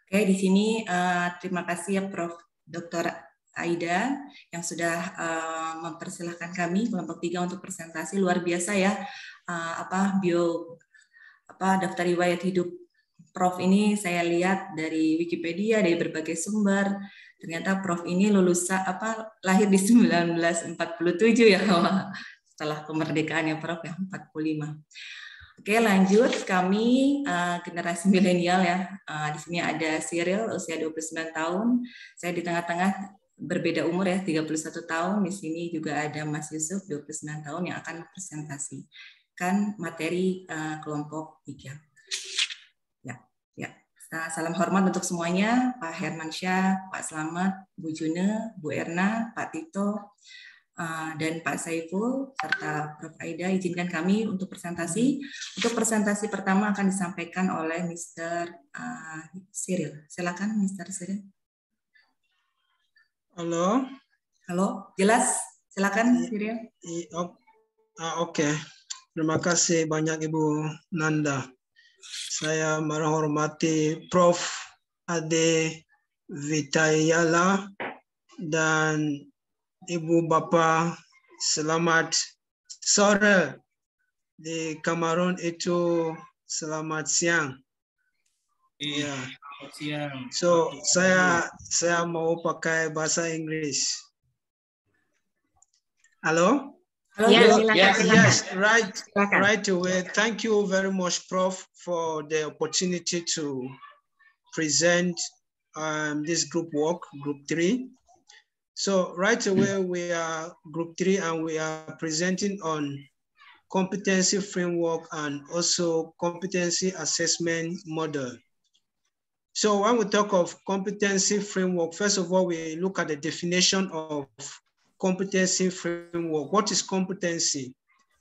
Oke, di sini terima kasih ya Prof. Dr. Aida yang sudah mempersilahkan kami kelompok 3 untuk presentasi. Luar biasa ya, daftar riwayat hidup Prof ini saya lihat dari Wikipedia, dari berbagai sumber. Ternyata Prof ini lahir di 1947 ya, setelah kemerdekaan ya Prof ya, 45. Oke, lanjut kami generasi milenial ya. Di sini ada Cyril usia 29 tahun. Saya di tengah-tengah berbeda umur ya, 31 tahun. Di sini juga ada Mas Yusuf 29 tahun yang akan presentasikan materi kelompok 3. Ya. Salam hormat untuk semuanya, Pak Hermansyah, Pak Slamet, Bu June, Bu Erna, Pak Tito, dan Pak Saiful, serta Prof. Aida, izinkan kami untuk presentasi. Untuk presentasi pertama akan disampaikan oleh Mr. Cyril. Silakan, Mr. Cyril. Halo. Halo, jelas? Silakan, Cyril. Oke. Terima kasih banyak Ibu Nanda. Saya menghormati Prof. Ade Vitayala dan Ibu Bapak selamat sore. Di Kamerun itu selamat siang. Ya. Siang. So saya mau pakai bahasa Inggris. Halo? Yes, right away. Thank you very much, Prof, for the opportunity to present this group work, Group 3. So right away, we are Group 3 and we are presenting on competency framework and also competency assessment model. So when we talk of competency framework, first of all, we look at the definition of competency framework. What is competency?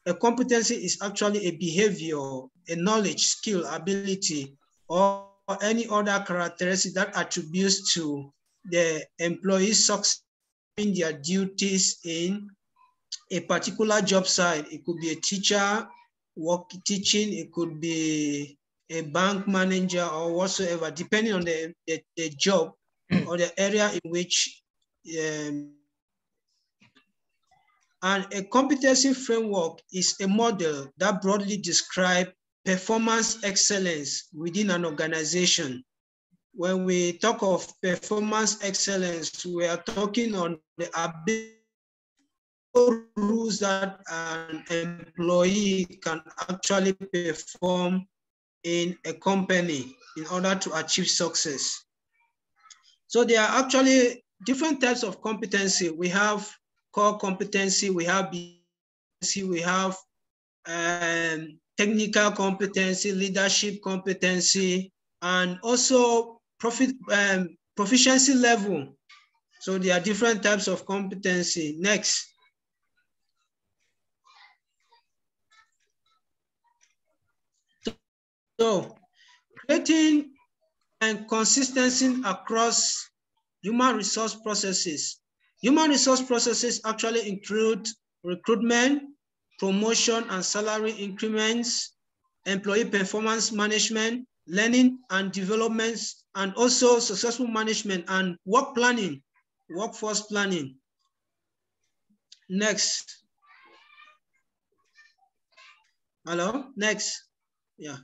A competency is actually a behavior, a knowledge, skill, ability, or any other characteristic that attributes to the employee's success in their duties in a particular job site. It could be a teacher, teaching, it could be a bank manager or whatsoever, depending on the job or the area in which and a competency framework is a model that broadly describes performance excellence within an organization. When we talk of performance excellence, we are talking on the ability rules that an employee can actually perform in a company in order to achieve success. So there are actually different types of competency. We have core competency, we have BC, we have technical competency, leadership competency, and also proficiency level. So there are different types of competency. Next. So creating and consistency across human resource processes. Human resource processes actually include recruitment, promotion and salary increments, employee performance management, learning and development, and also successful management and work planning, workforce planning. Next. Hello, next. Yeah.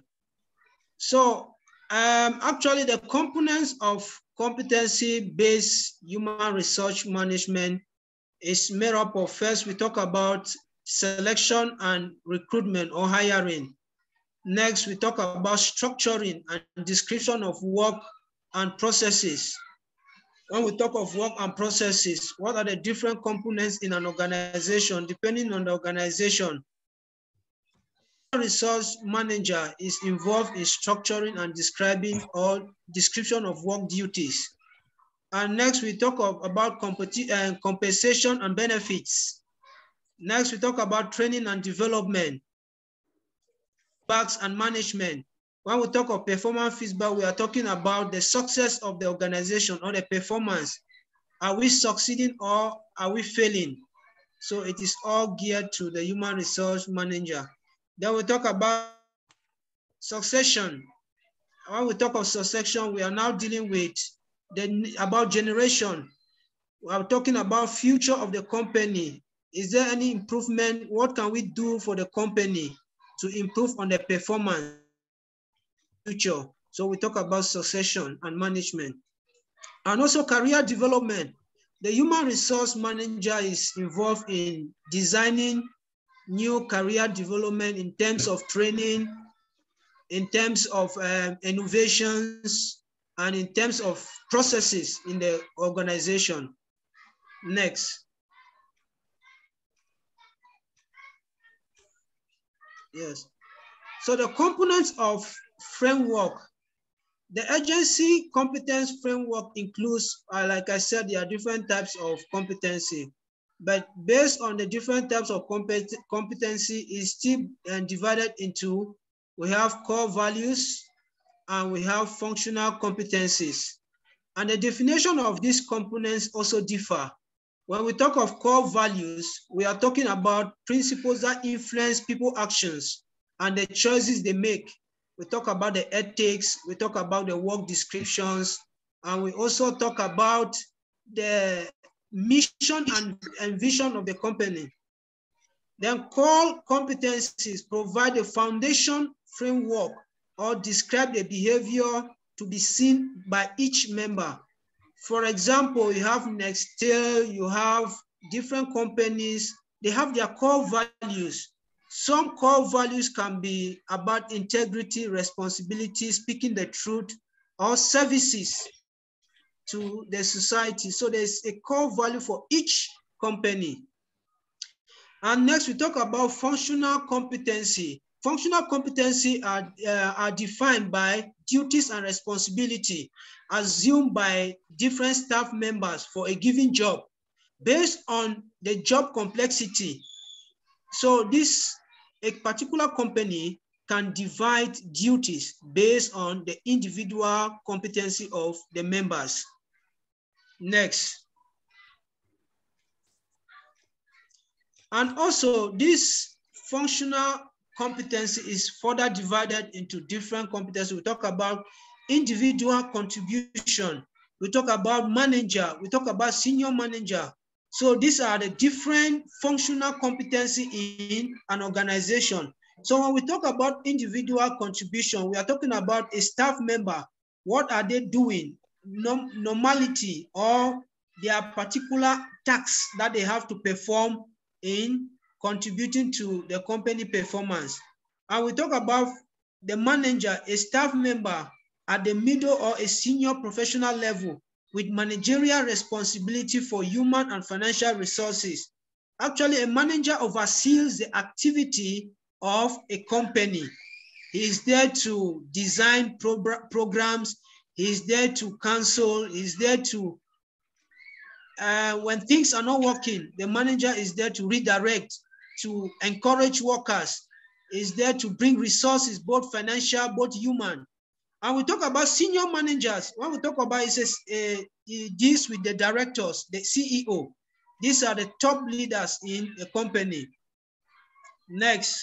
So actually the components of competency-based human resource management is made up of, first we talk about selection and recruitment or hiring. Next, we talk about structuring and description of work and processes. When we talk of work and processes, what are the different components in an organization depending on the organization? Resource manager is involved in structuring and describing or description of work duties. And next we talk about compensation and benefits. Next we talk about training and development, feedbacks and management. When we talk of performance feedback, we are talking about the success of the organization or the performance. Are we succeeding or are we failing? So it is all geared to the human resource manager. Then we talk about succession. when we talk of succession, we are now dealing with about generation. We are talking about future of the company. Is there any improvement? What can we do for the company to improve on the performance future? So we talk about succession and management. And also career development. The human resource manager is involved in designing new career development in terms of training, in terms of innovations, and in terms of processes in the organization. Next. Yes. So the components of framework. The agency competence framework includes, like I said, there are different types of competency, but based on the different types of competency is still divided into, we have core values and we have functional competencies. And the definition of these components also differ. When we talk of core values, we are talking about principles that influence people's actions and the choices they make. We talk about the ethics, we talk about the work descriptions, and we also talk about the mission and vision of the company. Then core competencies provide a foundation framework or describe the behavior to be seen by each member. For example, you have Nextel, you have different companies, they have their core values. Some core values can be about integrity, responsibility, speaking the truth, or services to the society. So there's a core value for each company. And next, we talk about functional competency. Functional competency are defined by duties and responsibility assumed by different staff members for a given job based on the job complexity. So a particular company can divide duties based on the individual competency of the members. Next. And also this functional competency is further divided into different competencies. We talk about individual contribution. We talk about manager. We talk about senior manager. So these are the different functional competency in an organization. So when we talk about individual contribution, we are talking about a staff member. What are they doing? Normality or their particular tasks that they have to perform in contributing to the company performance. And we talk about the manager, a staff member at the middle or a senior professional level with managerial responsibility for human and financial resources. Actually, a manager oversees the activity of a company. He is there to design programs. He is there to counsel. He is there to, when things are not working, the manager is there to redirect, to encourage workers, is there to bring resources, both financial, both human. And we talk about senior managers. When we talk about it deals with the directors, the CEO. These are the top leaders in a company. Next.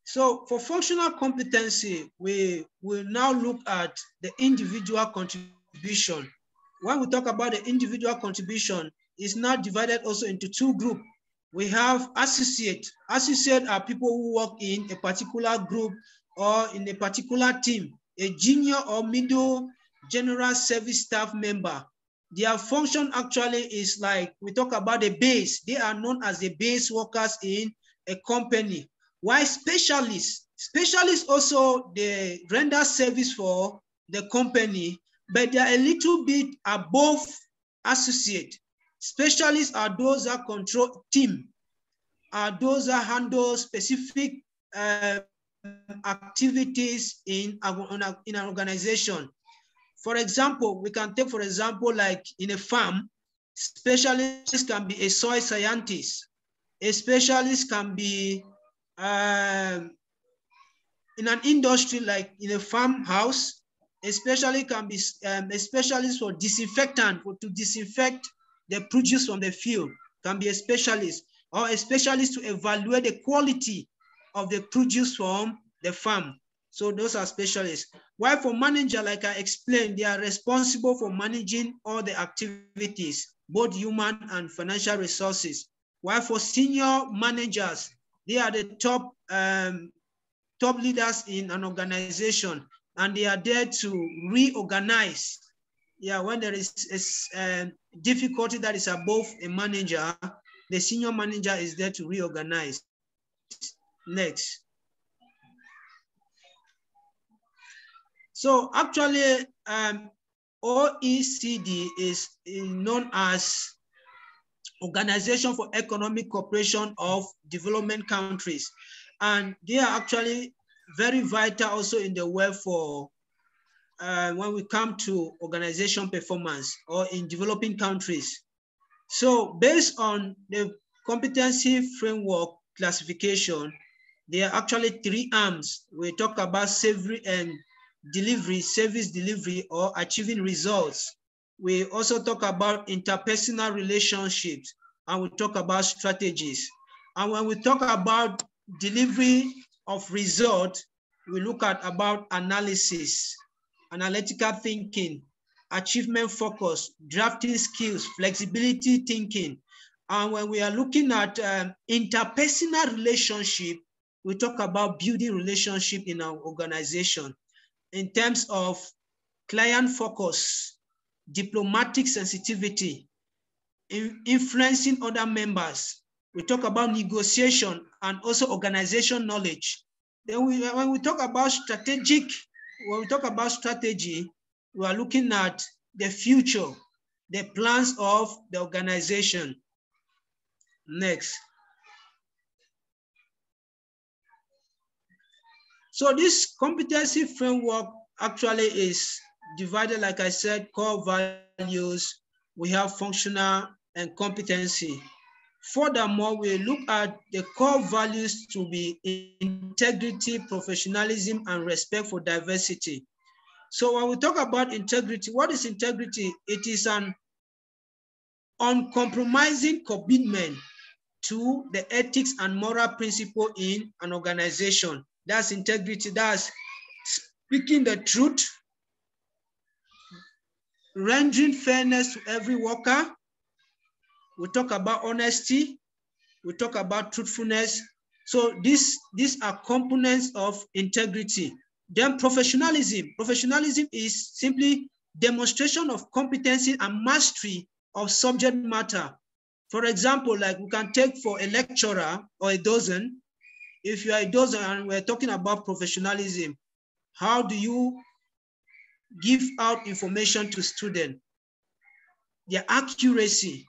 So for functional competency, we will now look at the individual contribution. When we talk about the individual contribution, it's now divided also into two groups. We have associate. Associate are people who work in a particular group or in a particular team, a junior or middle general service staff member. Their function actually is like, we talk about the base. They are known as the base workers in a company. Why specialists? Specialists also, they render service for the company, but they are a little bit above associate. Specialists are those that control team, are those that handle specific activities in an organization. For example, we can take, for example, like in a farm, specialists can be a soil scientist. A specialist can be in an industry, like in a farmhouse. A specialist can be a specialist for disinfectant, to disinfect the produce from the field, can be a specialist, or a specialist to evaluate the quality of the produce from the farm. So those are specialists. While for manager, like I explained, they are responsible for managing all the activities, both human and financial resources. While for senior managers, they are the top leaders in an organization, and they are there to reorganize. Yeah, when there is a difficulty that is above a manager, the senior manager is there to reorganize. Next. So actually, OECD is known as Organization for Economic Cooperation of Development Countries. And they are actually very vital also in the work for when we come to organization performance or in developing countries. So based on the competency framework classification, there are actually 3 arms. We talk about service delivery, or achieving results. We also talk about interpersonal relationships, and we talk about strategies. And when we talk about delivery of result, we look at about analysis, analytical thinking, achievement focus, drafting skills, flexibility thinking. And when we are looking at interpersonal relationship, we talk about building relationship in our organization in terms of client focus, diplomatic sensitivity, influencing other members. We talk about negotiation and also organization knowledge. Then when we talk about strategy, we are looking at the future, the plans of the organization. Next. So this competency framework actually is divided, like I said, core values. We have functional and competency. Furthermore, we look at the core values to be integrity, professionalism, and respect for diversity. So when we talk about integrity, what is integrity? It is an uncompromising commitment to the ethics and moral principle in an organization. That's integrity. That's speaking the truth, rendering fairness to every worker. We talk about honesty. We talk about truthfulness. So these are components of integrity. Then professionalism. Professionalism is simply demonstration of competency and mastery of subject matter. For example, like we can take for a lecturer or a docent. If you are a docent and we're talking about professionalism, how do you give out information to students? Their accuracy,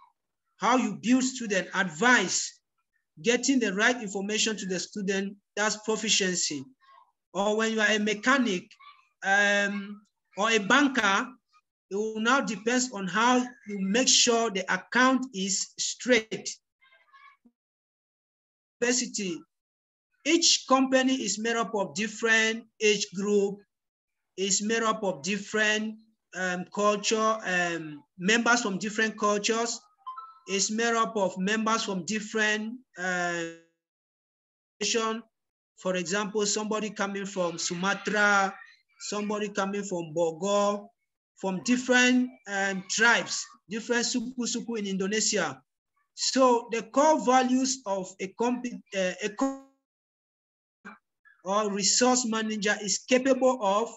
how you build student advice, getting the right information to the student, that's proficiency. Or when you are a mechanic or a banker, it will now depend on how you make sure the account is straight. Diversity. Each company is made up of different age group, is made up of different culture, members from different cultures, is made up of members from different for example, somebody coming from Sumatra, somebody coming from Bogor, from different tribes, different suku in Indonesia. So the core values of a or resource manager is capable of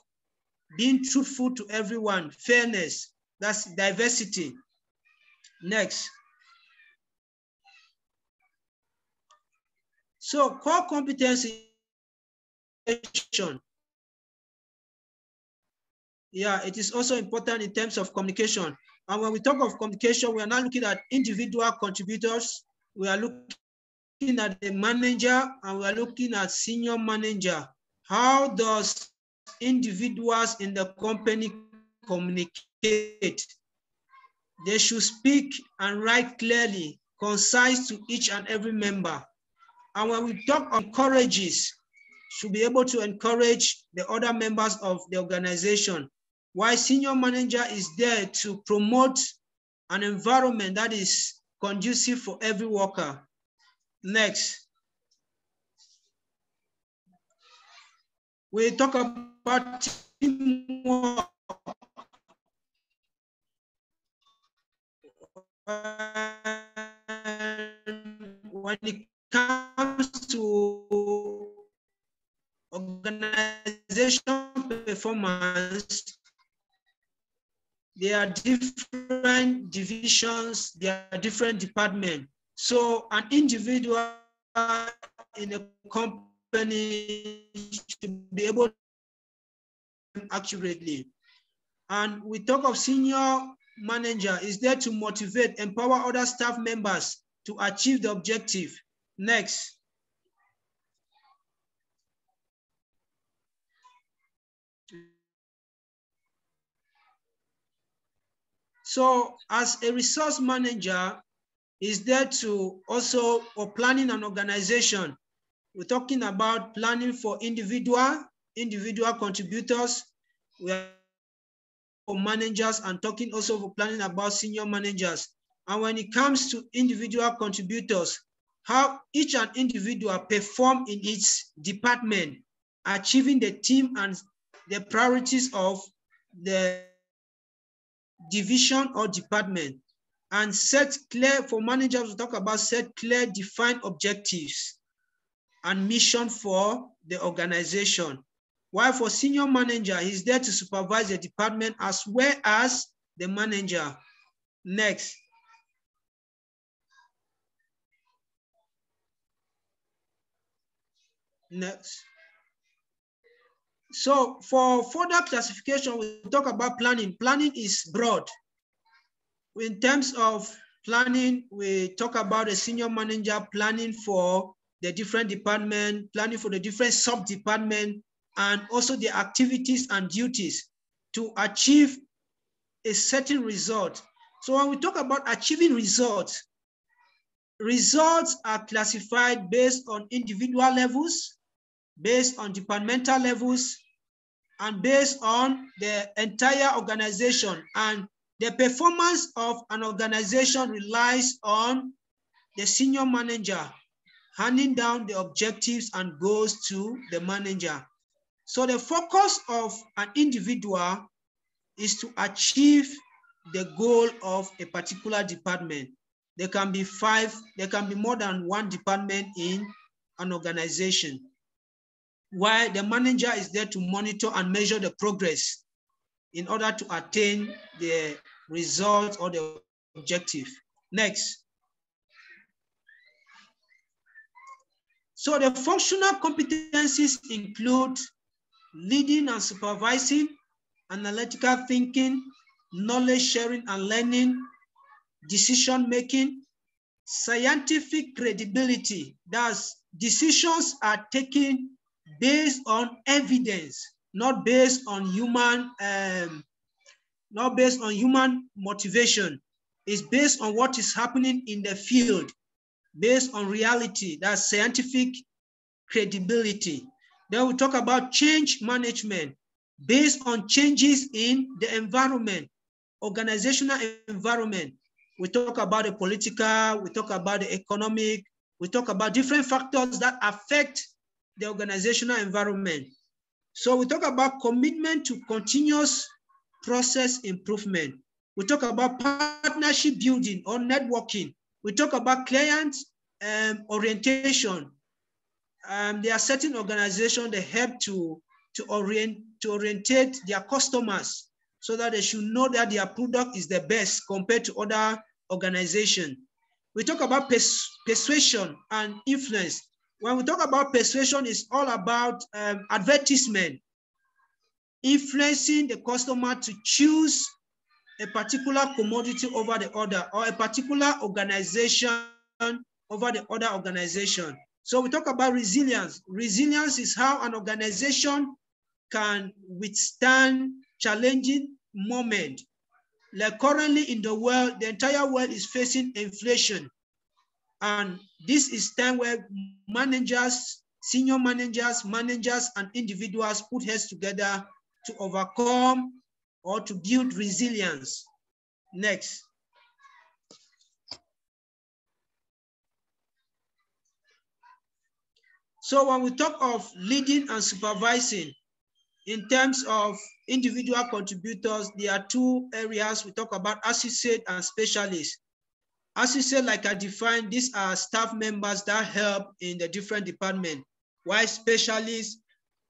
being truthful to everyone, fairness, that's diversity. Next. So core competency. Yeah, it is also important in terms of communication. And when we talk of communication, we are not looking at individual contributors. We are looking at the manager and we are looking at senior manager. How does individuals in the company communicate? They should speak and write clearly, concise to each and every member. And when we talk on encourages, should be able to encourage the other members of the organization. While senior manager is there to promote an environment that is conducive for every worker. Next. we talk about teamwork. When it comes to organization performance, there are different divisions, there are different departments. So an individual in a company should be able to accurately. And we talk of senior manager is there to motivate, empower other staff members to achieve the objective. Next. So as a resource manager is there to also, for planning an organization. We're talking about planning for individual contributors. We are for managers and talking also for planning about senior managers. And when it comes to individual contributors, how each and individual perform in its department, achieving the team and the priorities of the division or department, and set clear, for managers, we talk about set clear, defined objectives and mission for the organization. While for senior manager, he's there to supervise the department as well as the manager. Next. Next. So for further classification, we talk about planning. Planning is broad. In terms of planning, we talk about a senior manager planning for the different department, planning for the different sub-department, and also the activities and duties to achieve a certain result. So when we talk about achieving results, results are classified based on individual levels, based on departmental levels, and based on the entire organization. And the performance of an organization relies on the senior manager handing down the objectives and goals to the manager. So the focus of an individual is to achieve the goal of a particular department. There can be more than one department in an organization, while the manager is there to monitor and measure the progress in order to attain the result or the objective. Next. So the functional competencies include leading and supervising, analytical thinking, knowledge sharing and learning, decision making, scientific credibility. Thus, decisions are taken based on evidence, not based on human motivation. It's based on what is happening in the field, based on reality. That's scientific credibility. Then we talk about change management, based on changes in the environment, organizational environment. We talk about the political, we talk about the economic, we talk about different factors that affect the organizational environment. So we talk about commitment to continuous process improvement. We talk about partnership building or networking. We talk about client orientation. There are certain organizations that help to orientate their customers so that they should know that their product is the best compared to other organizations. We talk about persuasion and influence. When we talk about persuasion, it's all about advertisement, influencing the customer to choose a particular commodity over the other, or a particular organization over the other organization. So we talk about resilience. Resilience is how an organization can withstand challenging moments. Like currently in the world, the entire world is facing inflation. And this is time where managers, senior managers, and individuals put heads together to overcome or to build resilience. Next. So when we talk of leading and supervising, in terms of individual contributors, there are two areas. We talk about associate and specialists. Associate, like I defined, these are staff members that help in the different departments, while specialists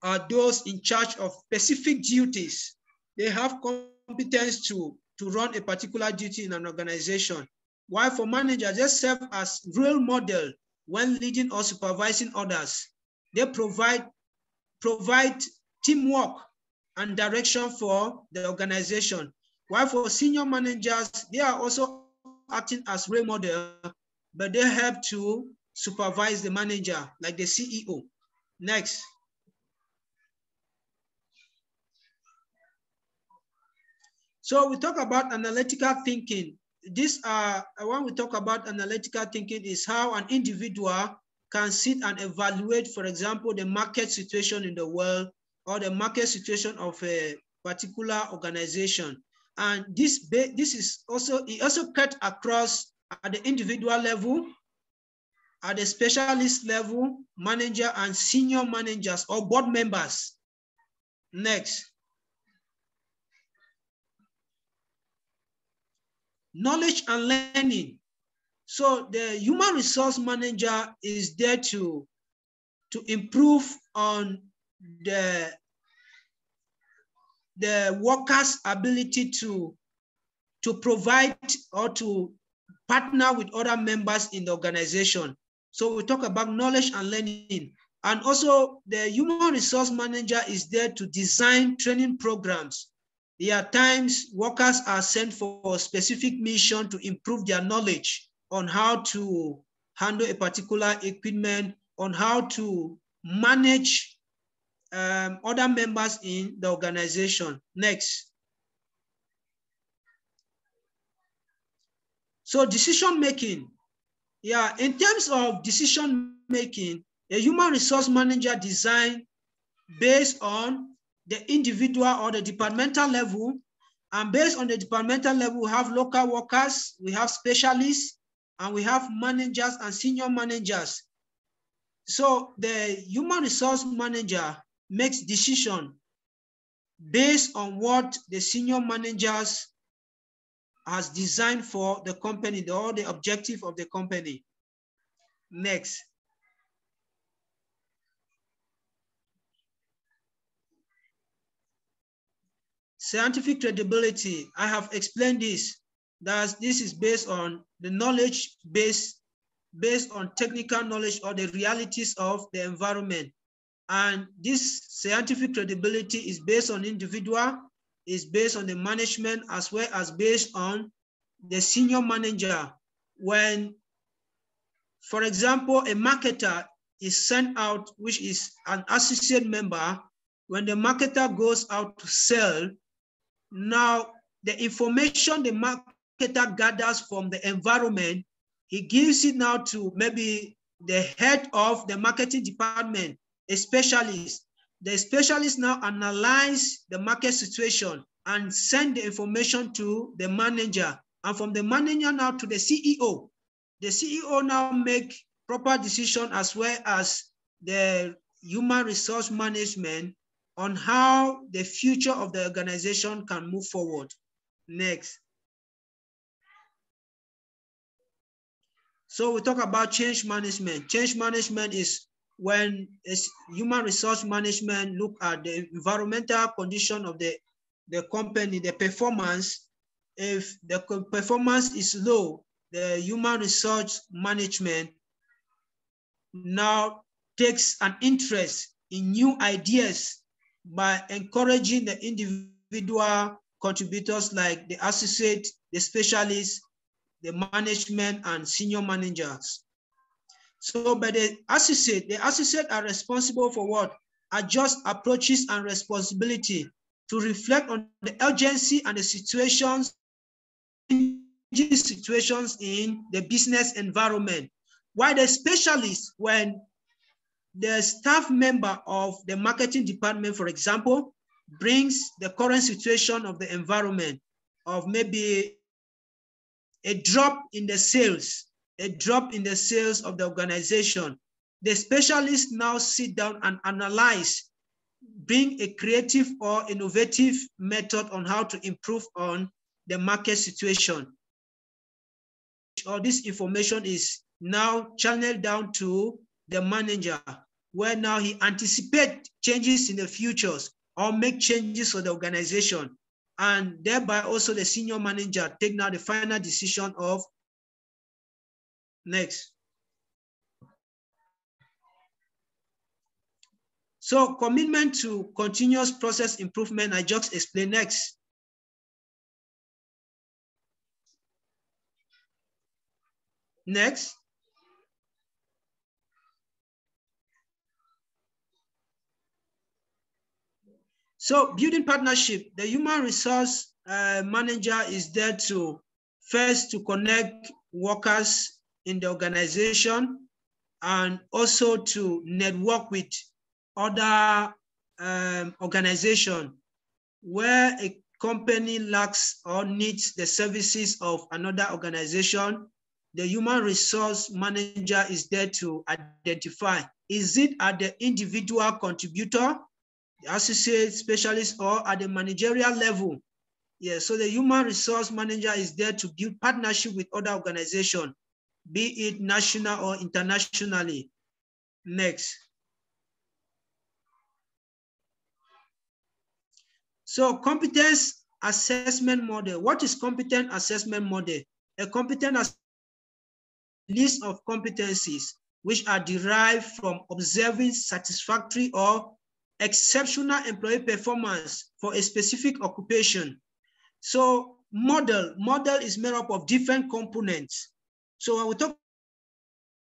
are those in charge of specific duties. They have competence to run a particular duty in an organization. While for managers, they serve as role model when leading or supervising others. They provide teamwork and direction for the organization. While for senior managers, they are also acting as role model, but they help to supervise the manager, like the CEO. Next. So we talk about analytical thinking. When we talk about analytical thinking, is how an individual can sit and evaluate, for example, the market situation in the world or the market situation of a particular organization. And this is also, it also cut across at the individual level, at the specialist level, manager and senior managers or board members. Next. Knowledge and learning. So the human resource manager is there to improve on the workers' ability to provide or to partner with other members in the organization. So we talk about knowledge and learning. And also the human resource manager is there to design training programs. There are times workers are sent for a specific mission to improve their knowledge on how to handle a particular equipment, on how to manage other members in the organization. Next. So decision making. Yeah, in terms of decision making, a human resource manager design based on the individual or the departmental level, and based on the departmental level, we have local workers, we have specialists, and we have managers and senior managers. So the human resource manager makes decision based on what the senior managers has designed for the company, or the objective of the company. Next. Scientific credibility. I have explained this, that this is based on the knowledge based on technical knowledge or the realities of the environment. And this scientific credibility is based on individual, is based on the management, as well as based on the senior manager. When, for example, a marketer is sent out, which is an associate member, when the marketer goes out to sell, now the information the marketer gathers from the environment, he gives it now to maybe the head of the marketing department, a specialist. The specialist now analyze the market situation and send the information to the manager, and from the manager now to the CEO. The CEO now make proper decision, as well as the human resource management, on how the future of the organization can move forward. Next. So we talk about change management. Change management is when human resource management look at the environmental condition of the company, the performance. If the performance is low, the human resource management now takes an interest in new ideas by encouraging the individual contributors, like the associate, the specialists, the management, and senior managers. So by the associate are responsible for what? Adjust approaches and responsibility to reflect on the urgency and the situations in the business environment. While the specialists, when the staff member of the marketing department, for example, brings the current situation of the environment, of maybe a drop in the sales of the organization, the specialists now sit down and analyze bring a creative or innovative method on how to improve on the market situation. All this information is now channeled down to the manager, where now he anticipates changes in the futures or make changes for the organization. And thereby also the senior manager take now the final decision of next. So commitment to continuous process improvement, I just explained next. Next. So building partnership, the human resource manager is there to first to connect workers in the organization and also to network with other organizations where a company lacks or needs the services of another organization. The human resource manager is there to identify, is it at the individual contributor, the associate specialist, or at the managerial level? Yeah, so the human resource manager is there to build partnership with other organizations, be it national or internationally. Next. So competence assessment model. What is competence assessment model? A competence list of competencies which are derived from observing satisfactory or exceptional employee performance for a specific occupation. So model is made up of different components. So when we talk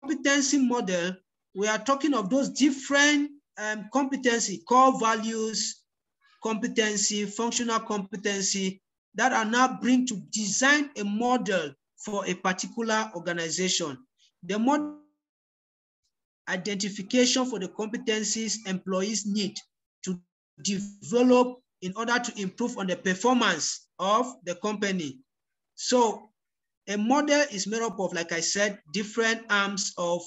competency model, we are talking of those different competency, core values, competency, functional competency that are now bring to design a model for a particular organization. The model identification for the competencies employees need to develop in order to improve on the performance of the company. So a model is made up of, like I said, different arms of.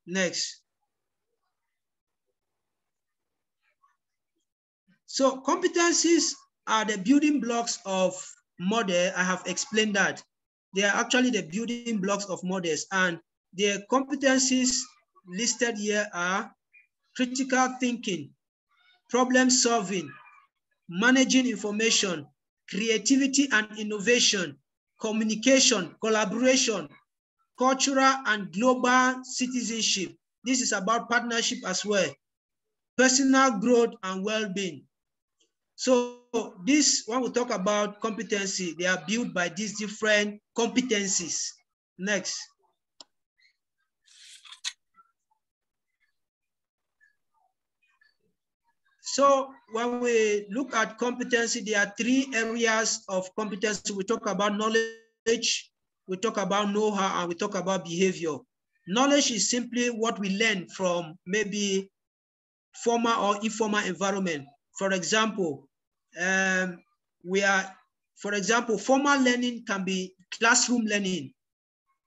Next. So competencies are the building blocks of model. I have explained that. They are actually the building blocks of models, and the competencies listed here are critical thinking, problem solving, managing information, creativity and innovation, communication, collaboration, cultural and global citizenship. This is about partnership as well, personal growth and well-being. So this, when we talk about competency, they are built by these different competencies. Next. So when we look at competency, there are three areas of competency. We talk about knowledge, we talk about know-how, and we talk about behavior. Knowledge is simply what we learn from maybe formal or informal environment. For example, formal learning can be classroom learning,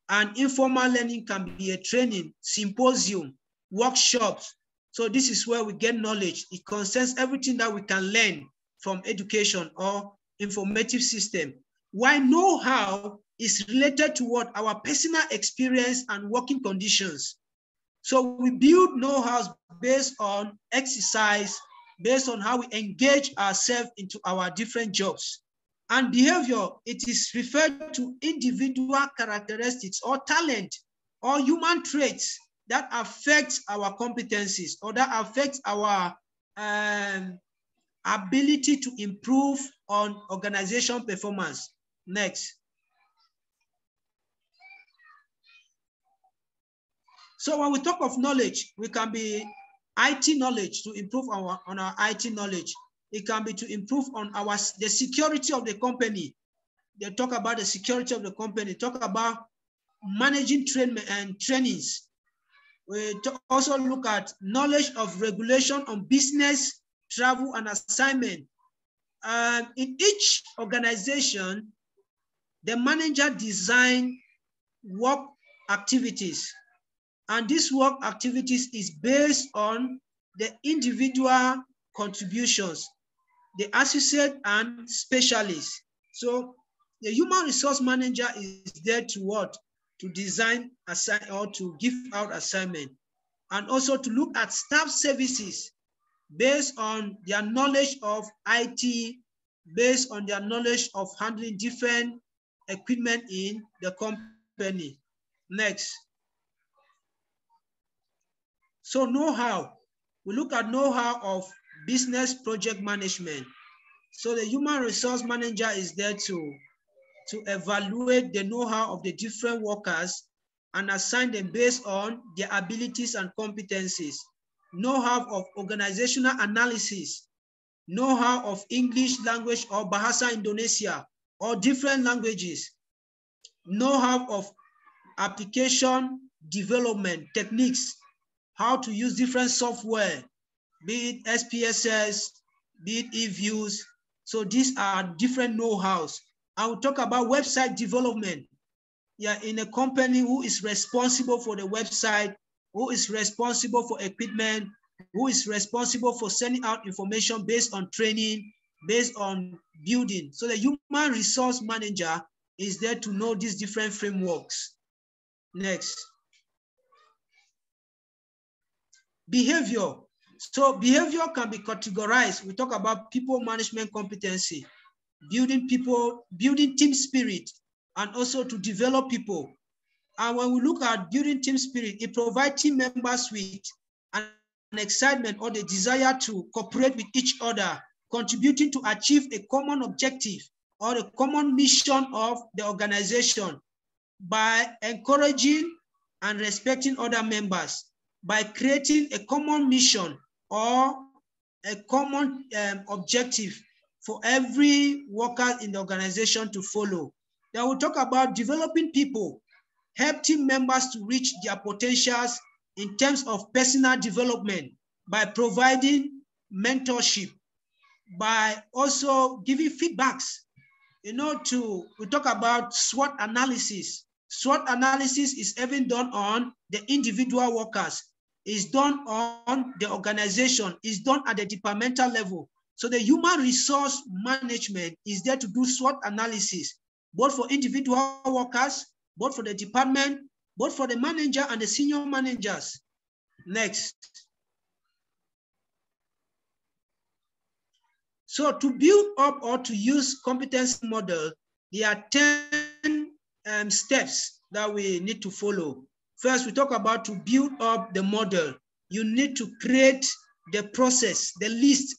and informal learning can be a training, symposium, workshops. So this is where we get knowledge. It concerns everything that we can learn from education or informative system. While know-how is related to what? Our personal experience and working conditions. So we build know-how based on exercise, based on how we engage ourselves into our different jobs. And behavior, it is referred to individual characteristics or talent or human traits that affect our competencies or that affect our ability to improve on organization performance. Next. So when we talk of knowledge, we can be IT knowledge to improve on our IT knowledge. It can be to improve on the security of the company. They talk about the security of the company, talk about managing trainings. We also look at knowledge of regulation on business, travel, and assignment. In each organization, the manager design work activities. And this work activities is based on the individual contributions, the associate and specialist. So the human resource manager is there to what? To design, assign, or to give out assignment, and also to look at staff services based on their knowledge of IT, based on their knowledge of handling different equipment in the company. Next. So know-how. We look at know-how of business project management. So the human resource manager is there to evaluate the know-how of the different workers and assign them based on their abilities and competencies. Know-how of organizational analysis, know-how of English language or Bahasa Indonesia or different languages, know-how of application development techniques, how to use different software, be it SPSS, be it eViews. So these are different know-hows. I will talk about website development. Yeah, in a company who is responsible for the website, who is responsible for equipment, who is responsible for sending out information based on training, based on building. So the human resource manager is there to know these different frameworks. Next. Behavior. So behavior can be categorized. We talk about people management competency, building people, building team spirit, and also to develop people. And when we look at building team spirit, it provides team members with an excitement or the desire to cooperate with each other, contributing to achieve a common objective or a common mission of the organization by encouraging and respecting other members, by creating a common mission or a common objective for every worker in the organization to follow. Then we'll talk about developing people, help team members to reach their potentials in terms of personal development by providing mentorship, by also giving feedbacks. You know, we talk about SWOT analysis. SWOT analysis is even done on the individual workers, is done on the organization, is done at the departmental level. So the human resource management is there to do SWOT analysis, both for individual workers, both for the department, both for the manager and the senior managers. Next. So to build up or to use competency model, there are 10 steps that we need to follow. First, we talk about to build up the model. You need to create the process, the list.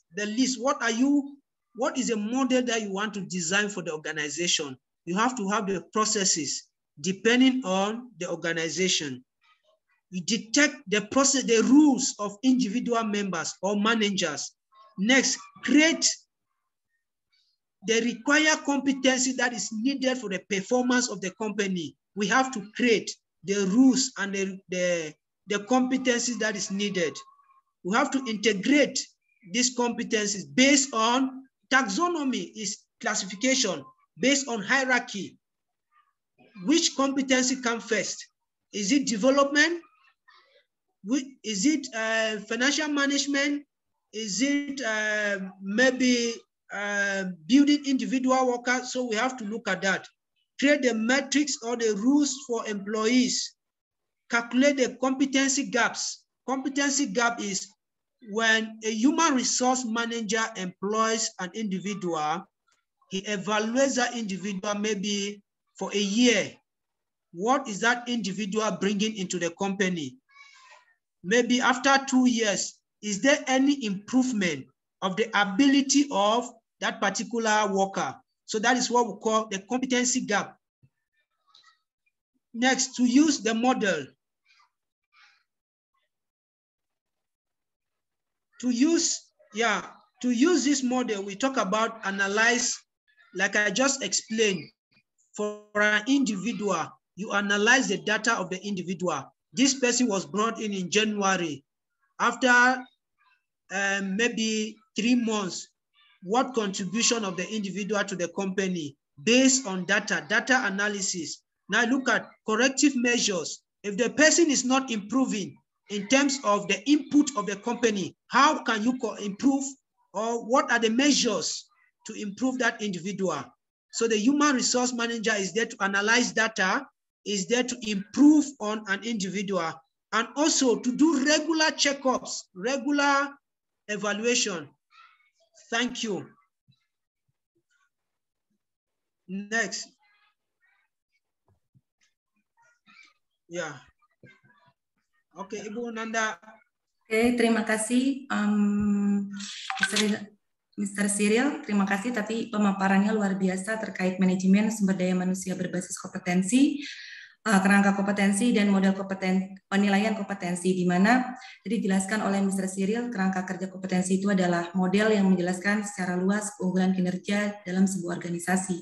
What is a model that you want to design for the organization? You have to have the processes depending on the organization. You detect the process, the rules of individual members or managers. Next, create the required competency that is needed for the performance of the company. We have to create the rules and the competencies that is needed. We have to integrate these competencies based on taxonomy, is classification, based on hierarchy. Which competency comes first? Is it development? Is it financial management? Is it maybe building individual workers? So we have to look at that. Create the metrics or the rules for employees. Calculate the competency gaps. Competency gap is when a human resource manager employs an individual, he evaluates that individual maybe for a year. What is that individual bringing into the company? Maybe after 2 years, is there any improvement of the ability of that particular worker? So that is what we call the competency gap. Next, to use the model. To use this model, we talk about analyze, like I just explained. For an individual, you analyze the data of the individual. This person was brought in January. After maybe 3 months, what contribution of the individual to the company based on data analysis. Now look at corrective measures. If the person is not improving, in terms of the input of the company. How can you improve, or what are the measures to improve that individual? So the human resource manager is there to analyze data, is there to improve on an individual, and also to do regular checkups, regular evaluation. Thank you. Next. Ya. Oke, Ibu Nanda. Oke, terima kasih Mr. Cyril, terima kasih, tapi pemaparannya luar biasa terkait manajemen sumber daya manusia berbasis kompetensi, kerangka kompetensi dan model penilaian kompetensi, di mana tadi dijelaskan oleh Mr. Cyril, kerangka kerja kompetensi itu adalah model yang menjelaskan secara luas keunggulan kinerja dalam sebuah organisasi.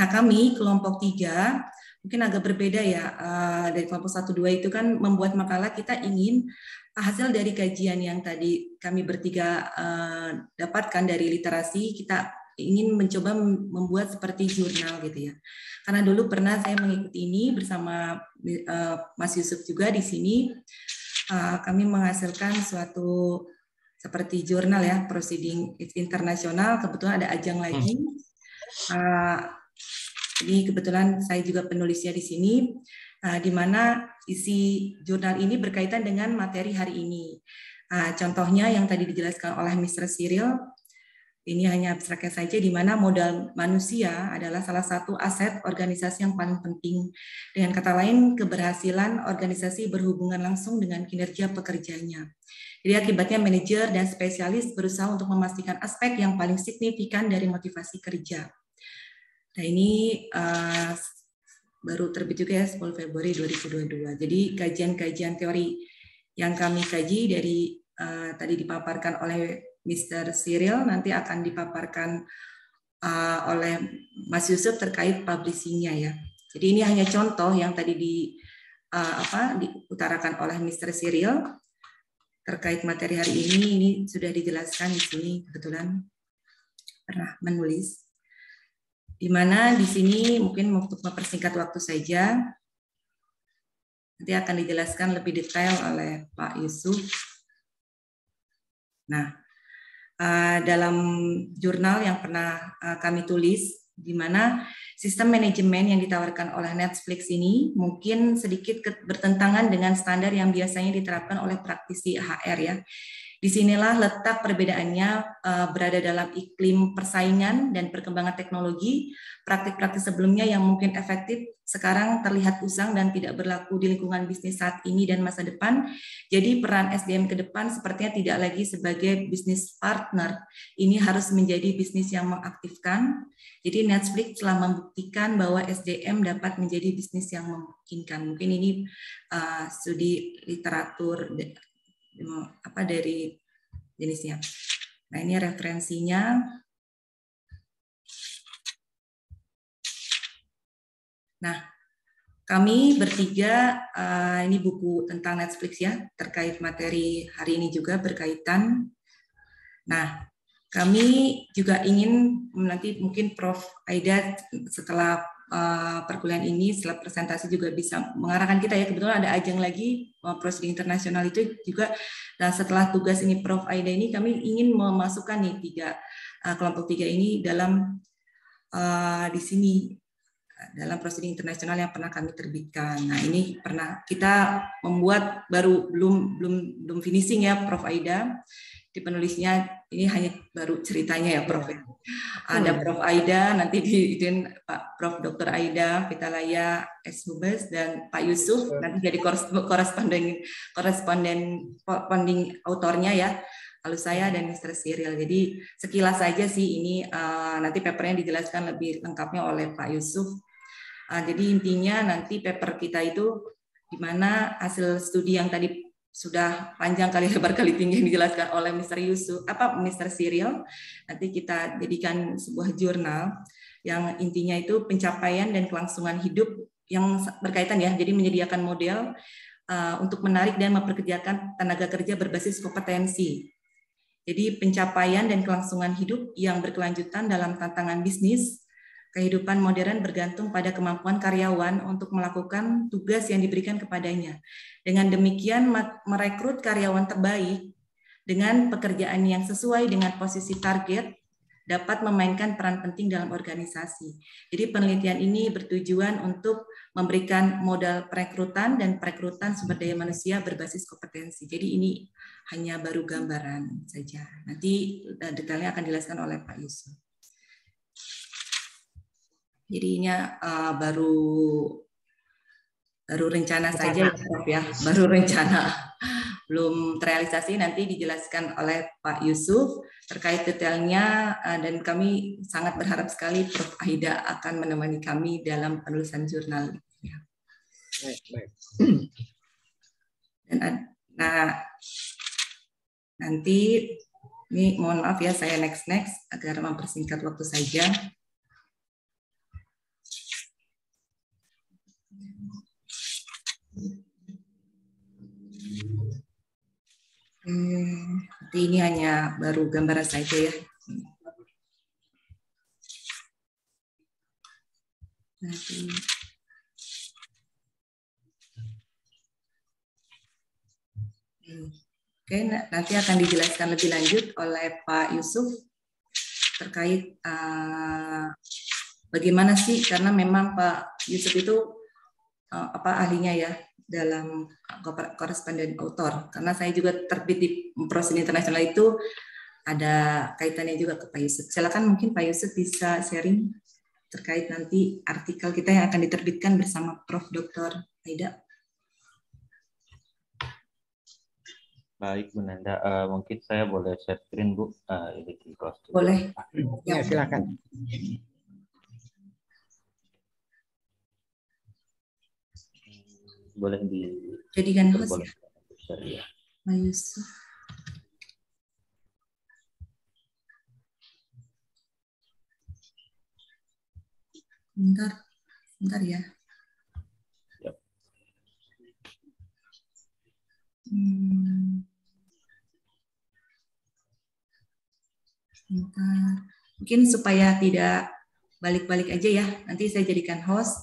Nah, kami kelompok 3 mungkin agak berbeda ya, dari kelompok 1-2 itu kan membuat makalah, kita ingin hasil dari kajian yang tadi kami bertiga dapatkan dari literasi, kita ingin mencoba membuat seperti jurnal gitu ya. Karena dulu pernah saya mengikuti ini bersama Mas Yusuf juga di sini, kami menghasilkan suatu seperti jurnal ya, proceeding internasional, kebetulan ada ajang lagi. Jadi kebetulan saya juga penulisnya di sini, di mana isi jurnal ini berkaitan dengan materi hari ini. Contohnya yang tadi dijelaskan oleh Mr. Cyril, ini hanya abstraknya saja, di mana modal manusia adalah salah satu aset organisasi yang paling penting. Dengan kata lain, keberhasilan organisasi berhubungan langsung dengan kinerja pekerjanya. Jadi akibatnya manajer dan spesialis berusaha untuk memastikan aspek yang paling signifikan dari motivasi kerja. Nah, ini baru terbit juga ya 10 Februari 2022. Jadi kajian-kajian teori yang kami kaji dari tadi dipaparkan oleh Mr. Cyril, nanti akan dipaparkan oleh Mas Yusuf terkait publishing-nya ya. Jadi ini hanya contoh yang tadi diutarakan oleh Mr. Cyril terkait materi hari ini sudah dijelaskan di sini, kebetulan pernah menulis. Di mana di sini mungkin untuk mempersingkat waktu saja, nanti akan dijelaskan lebih detail oleh Pak Yusuf. Nah, dalam jurnal yang pernah kami tulis, di mana sistem manajemen yang ditawarkan oleh Netflix ini mungkin sedikit bertentangan dengan standar yang biasanya diterapkan oleh praktisi HR ya. Disinilah letak perbedaannya berada dalam iklim persaingan dan perkembangan teknologi. Praktik-praktik sebelumnya yang mungkin efektif sekarang terlihat usang dan tidak berlaku di lingkungan bisnis saat ini dan masa depan. Jadi peran SDM ke depan sepertinya tidak lagi sebagai bisnis partner. Ini harus menjadi bisnis yang mengaktifkan. Jadi Netflix telah membuktikan bahwa SDM dapat menjadi bisnis yang memungkinkan. Mungkin ini studi literatur dari jenisnya. Nah, ini referensinya. Nah, kami bertiga, ini buku tentang Netflix ya, terkait materi hari ini juga berkaitan. Nah, kami juga ingin nanti mungkin Prof. Aida setelah perkuliahan ini, setelah presentasi juga bisa mengarahkan kita ya. Kebetulan ada ajang lagi proceeding internasional itu juga. Dan setelah tugas ini Prof. Aida ini, kami ingin memasukkan nih kelompok 3 ini dalam di sini dalam proceeding internasional yang pernah kami terbitkan. Nah, ini pernah kita membuat belum finishing ya Prof. Aida. Di penulisnya ini hanya baru ceritanya ya Prof. Ada Prof. Aida, nanti diizin Pak Prof. Dr. Aida Pitalaya S. Hubes dan Pak Yusuf nanti jadi koresponden autornya ya. Lalu saya dan Mr. Cyril. Jadi sekilas saja sih ini nanti papernya dijelaskan lebih lengkapnya oleh Pak Yusuf. Jadi intinya nanti paper kita itu di mana hasil studi yang tadi sudah panjang kali lebar kali tinggi yang dijelaskan oleh Mr. Cyril. Nanti kita jadikan sebuah jurnal yang intinya itu pencapaian dan kelangsungan hidup yang berkaitan ya. Jadi menyediakan model untuk menarik dan memperkerjakan tenaga kerja berbasis kompetensi. Jadi pencapaian dan kelangsungan hidup yang berkelanjutan dalam tantangan bisnis Kehidupan modern bergantung pada kemampuan karyawan untuk melakukan tugas yang diberikan kepadanya. Dengan demikian, merekrut karyawan terbaik dengan pekerjaan yang sesuai dengan posisi target dapat memainkan peran penting dalam organisasi. Jadi penelitian ini bertujuan untuk memberikan modal perekrutan dan perekrutan sumber daya manusia berbasis kompetensi. Jadi ini hanya baru gambaran saja. Nanti detailnya akan dijelaskan oleh Pak Yusuf. Jadi ini baru rencana saja ya Prof ya, baru rencana, belum terrealisasi. Nanti dijelaskan oleh Pak Yusuf terkait detailnya, dan kami sangat berharap sekali Prof Aida akan menemani kami dalam penulisan jurnal. Baik. Dan nanti ini mohon maaf ya, saya next agar mempersingkat waktu saja. Jadi ini hanya baru gambaran saja ya. Oke, nanti akan dijelaskan lebih lanjut oleh Pak Yusuf terkait bagaimana sih, karena memang Pak Yusuf itu ahlinya ya dalam koresponden autor, karena saya juga terbit di Prosin Internasional itu ada kaitannya juga ke Pak Yusuf. Silakan mungkin Pak Yusuf bisa sharing terkait nanti artikel kita yang akan diterbitkan bersama Prof. Dr. Aida. Baik Bu Nanda, mungkin saya boleh share screen Bu. Ini di boleh. Ya silakan. Boleh dijadikan host ya. Pak Yusuf. Bentar ya. Yep. Bentar. Mungkin supaya tidak balik-balik aja ya. Nanti saya jadikan host.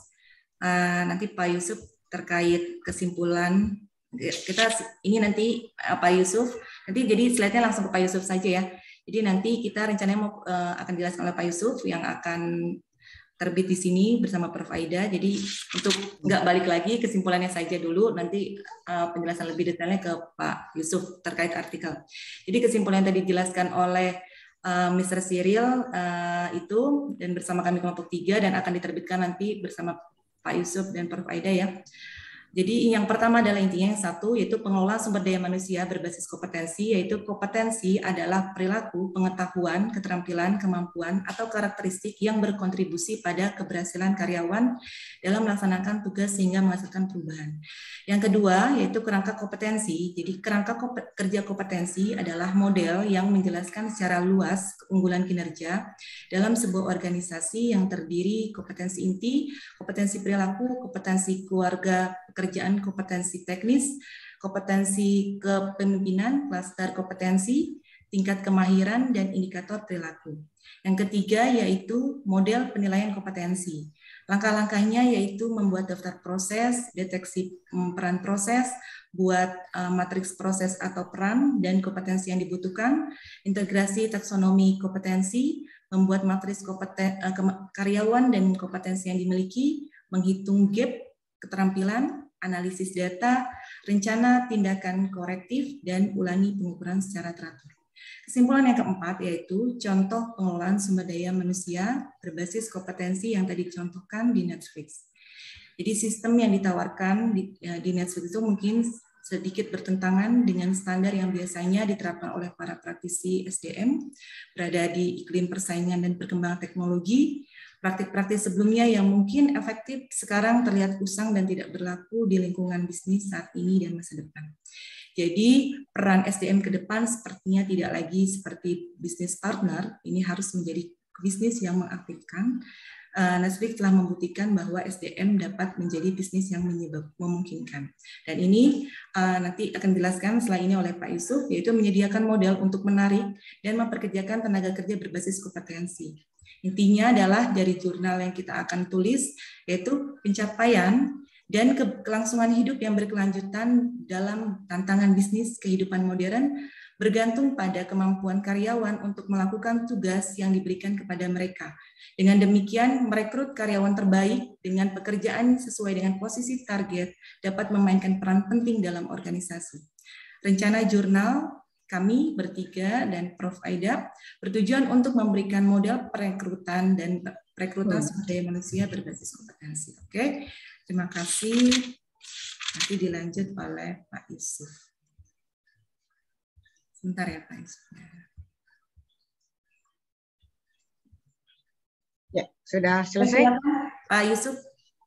Nanti Pak Yusuf terkait kesimpulan kita ini nanti Pak Yusuf, nanti jadi slide-nya langsung ke Pak Yusuf saja ya. Jadi nanti kita rencananya akan dijelaskan oleh Pak Yusuf yang akan terbit di sini bersama Prof. Aida. Jadi untuk nggak balik lagi, kesimpulannya saja dulu, nanti penjelasan lebih detailnya ke Pak Yusuf terkait artikel. Jadi kesimpulan yang tadi dijelaskan oleh Mr. Cyril itu, dan bersama kami kelompok 3, dan akan diterbitkan nanti bersama Pak Yusuf dan Prof. Aida ya. Jadi yang pertama adalah intinya yang satu, yaitu pengelolaan sumber daya manusia berbasis kompetensi, yaitu kompetensi adalah perilaku, pengetahuan, keterampilan, kemampuan, atau karakteristik yang berkontribusi pada keberhasilan karyawan dalam melaksanakan tugas sehingga menghasilkan perubahan. Yang kedua, yaitu kerangka kompetensi. Jadi kerangka kerja kompetensi adalah model yang menjelaskan secara luas keunggulan kinerja dalam sebuah organisasi yang terdiri kompetensi inti, kompetensi perilaku, kompetensi keluarga, pekerjaan, kompetensi teknis, kompetensi kepemimpinan, klaster kompetensi, tingkat kemahiran, dan indikator perilaku. Yang ketiga yaitu model penilaian kompetensi. Langkah-langkahnya yaitu membuat daftar proses, deteksi peran proses, buat matriks proses atau peran dan kompetensi yang dibutuhkan, integrasi taksonomi kompetensi, membuat matriks karyawan dan kompetensi yang dimiliki, menghitung gap keterampilan, analisis data, rencana tindakan korektif, dan ulangi pengukuran secara teratur. Kesimpulan yang keempat yaitu contoh pengelolaan sumber daya manusia berbasis kompetensi yang tadi dicontohkan di Netflix. Jadi sistem yang ditawarkan di Netflix itu mungkin sedikit bertentangan dengan standar yang biasanya diterapkan oleh para praktisi SDM berada di iklim persaingan dan perkembangan teknologi. Praktik-praktik sebelumnya yang mungkin efektif sekarang terlihat usang dan tidak berlaku di lingkungan bisnis saat ini dan masa depan. Jadi peran SDM ke depan sepertinya tidak lagi seperti bisnis partner, ini harus menjadi bisnis yang mengaktifkan. Netflix telah membuktikan bahwa SDM dapat menjadi bisnis yang memungkinkan. Dan ini nanti akan dijelaskan setelah ini oleh Pak Yusuf, yaitu menyediakan model untuk menarik dan memperkerjakan tenaga kerja berbasis kompetensi. Intinya adalah dari jurnal yang kita akan tulis, yaitu pencapaian dan kelangsungan hidup yang berkelanjutan dalam tantangan bisnis kehidupan modern bergantung pada kemampuan karyawan untuk melakukan tugas yang diberikan kepada mereka. Dengan demikian, merekrut karyawan terbaik dengan pekerjaan sesuai dengan posisi target dapat memainkan peran penting dalam organisasi. Rencana jurnal kami bertiga dan Prof. Aida bertujuan untuk memberikan model perekrutan dan perekrutan sumber daya manusia berbasis kompetensi. Oke, terima kasih. Nanti dilanjut oleh Pak Yusuf. Sebentar ya Pak Yusuf. Ya, sudah selesai. Pak Yusuf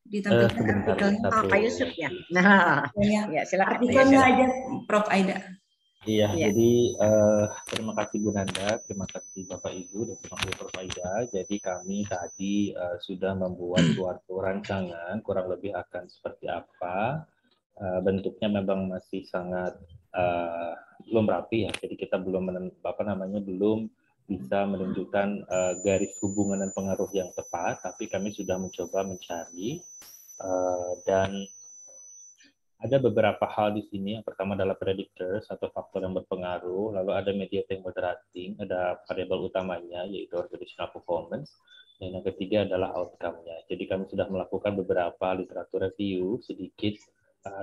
ditampilkan artikelnya. Pak Yusuf ya. Nah, ya silakan. Artikelnya aja Prof. Aida. Iya, jadi terima kasih Bu Nanda, terima kasih Bapak Ibu, dan terima kasih Prof. Aida. Jadi kami tadi sudah membuat suatu rancangan, kurang lebih akan seperti apa. Bentuknya memang masih sangat belum rapi ya, jadi kita belum belum bisa menunjukkan garis hubungan dan pengaruh yang tepat, tapi kami sudah mencoba mencari dan ada beberapa hal di sini. Yang pertama adalah predictors atau faktor yang berpengaruh, lalu ada mediating moderating, ada variabel utamanya yaitu organizational performance, dan yang ketiga adalah outcome-nya. Jadi kami sudah melakukan beberapa literatur review sedikit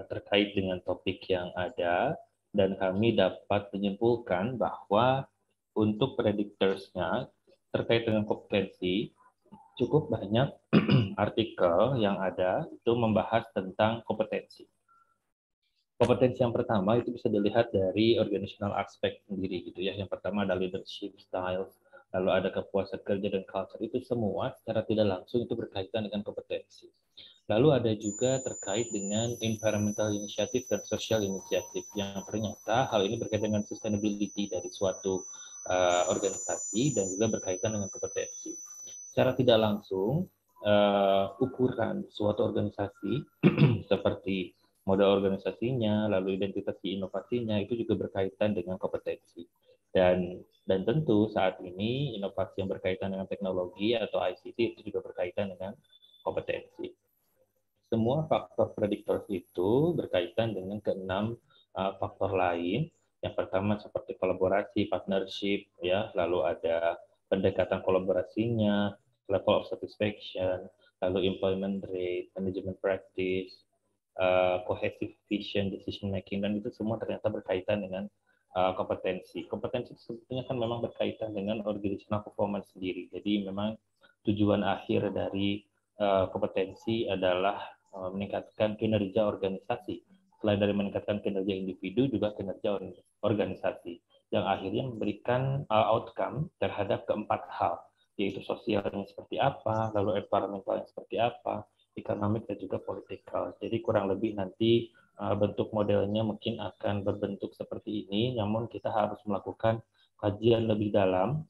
terkait dengan topik yang ada, dan kami dapat menyimpulkan bahwa untuk predictors-nya terkait dengan kompetensi, cukup banyak artikel yang ada itu membahas tentang kompetensi. Kompetensi yang pertama itu bisa dilihat dari organizational aspect sendiri gitu ya. Yang pertama ada leadership styles, lalu ada kepuasan kerja dan culture, itu semua secara tidak langsung itu berkaitan dengan kompetensi. Lalu ada juga terkait dengan environmental initiative dan social initiative yang ternyata hal ini berkaitan dengan sustainability dari suatu organisasi dan juga berkaitan dengan kompetensi. Secara tidak langsung ukuran suatu organisasi seperti modal organisasinya, lalu identitas inovasinya itu juga berkaitan dengan kompetensi. Dan tentu saat ini inovasi yang berkaitan dengan teknologi atau ICT itu juga berkaitan dengan kompetensi. Semua faktor prediktor itu berkaitan dengan keenam faktor lain. Yang pertama seperti kolaborasi, partnership, ya, lalu ada pendekatan kolaborasinya, level of satisfaction, lalu employment rate, management practice, cohesive vision, decision making, dan itu semua ternyata berkaitan dengan kompetensi. Kompetensi sebetulnya kan memang berkaitan dengan organizational performance sendiri. Jadi memang tujuan akhir dari kompetensi adalah meningkatkan kinerja organisasi. Selain dari meningkatkan kinerja individu, juga kinerja organisasi, yang akhirnya memberikan outcome terhadap keempat hal, yaitu sosialnya seperti apa, lalu environmentalnya seperti apa, ekonomik dan juga politikal. Jadi kurang lebih nanti bentuk modelnya mungkin akan berbentuk seperti ini, namun kita harus melakukan kajian lebih dalam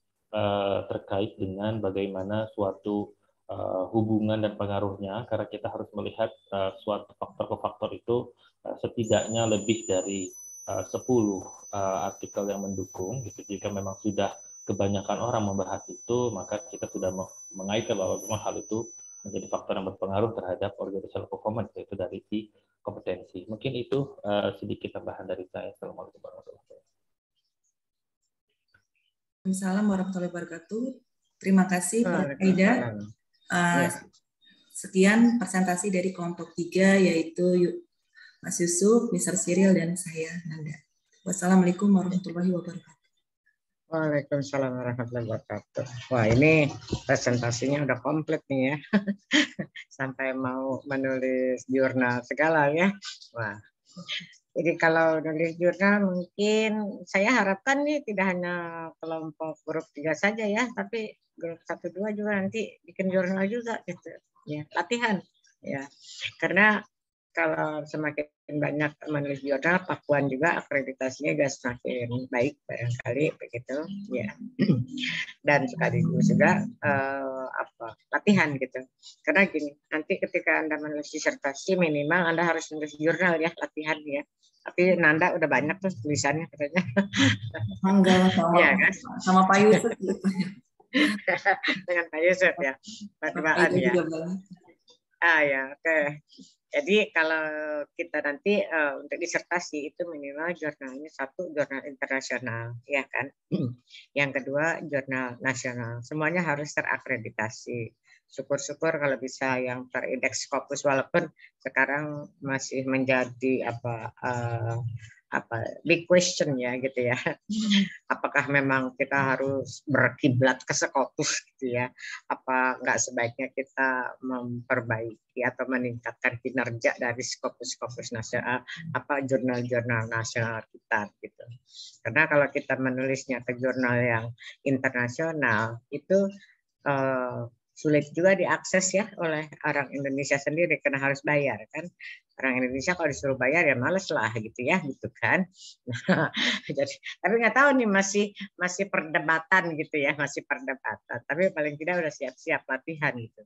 terkait dengan bagaimana suatu hubungan dan pengaruhnya, karena kita harus melihat suatu faktor ke faktor itu setidaknya lebih dari 10 artikel yang mendukung. Gitu. Jika memang sudah kebanyakan orang membahas itu, maka kita sudah mengaitkan bahwa memang hal itu menjadi faktor yang berpengaruh terhadap organizational performance, yaitu dari si kompetensi. Mungkin itu sedikit tambahan dari saya. Assalamualaikum warahmatullahi wabarakatuh. Assalamualaikum warahmatullahi wabarakatuh. Terima kasih Prof. Aida. Sekian presentasi dari kelompok 3, yaitu Mas Yusuf, Mr. Cyril, dan saya, Nanda. Wassalamualaikum warahmatullahi wabarakatuh. Waalaikumsalam warahmatullahi wabarakatuh. Wah, ini presentasinya udah komplit nih ya. Sampai mau menulis jurnal segala ya. Wah. Jadi kalau nulis jurnal mungkin saya harapkan nih tidak hanya kelompok grup 3 saja ya, tapi grup 1, 2 juga nanti bikin jurnal juga gitu. Ya, latihan ya. Karena kalau semakin banyak menulis jurnal, Pakuan juga akreditasinya juga semakin baik barangkali begitu ya. Dan sekaligus juga latihan gitu. Karena gini, nanti ketika Anda menulis disertasi minimal Anda harus menulis jurnal ya, latihan ya. Tapi Nanda udah banyak tuh tulisannya katanya. Enggak, sama, ya, kan? Sama Pak Yusuf. Dengan Pak Yusuf ya, berduaan ya. Ya, oke. Jadi kalau kita nanti untuk disertasi itu minimal jurnalnya satu jurnal internasional, ya kan. Yang kedua jurnal nasional. Semuanya harus terakreditasi. Syukur-syukur kalau bisa yang terindeks Scopus, walaupun sekarang masih menjadi big question ya gitu ya. Apakah memang kita harus berkiblat ke Scopus gitu ya? Apa enggak sebaiknya kita memperbaiki atau meningkatkan kinerja dari Scopus nasional, jurnal-jurnal nasional kita gitu. Karena kalau kita menulisnya ke jurnal yang internasional itu sulit juga diakses ya oleh orang Indonesia sendiri karena harus bayar kan. Orang Indonesia kalau disuruh bayar ya males lah gitu ya, gitu kan. Nah, jadi, tapi nggak tahu nih masih perdebatan gitu ya, masih perdebatan. Tapi paling tidak udah siap-siap latihan gitu.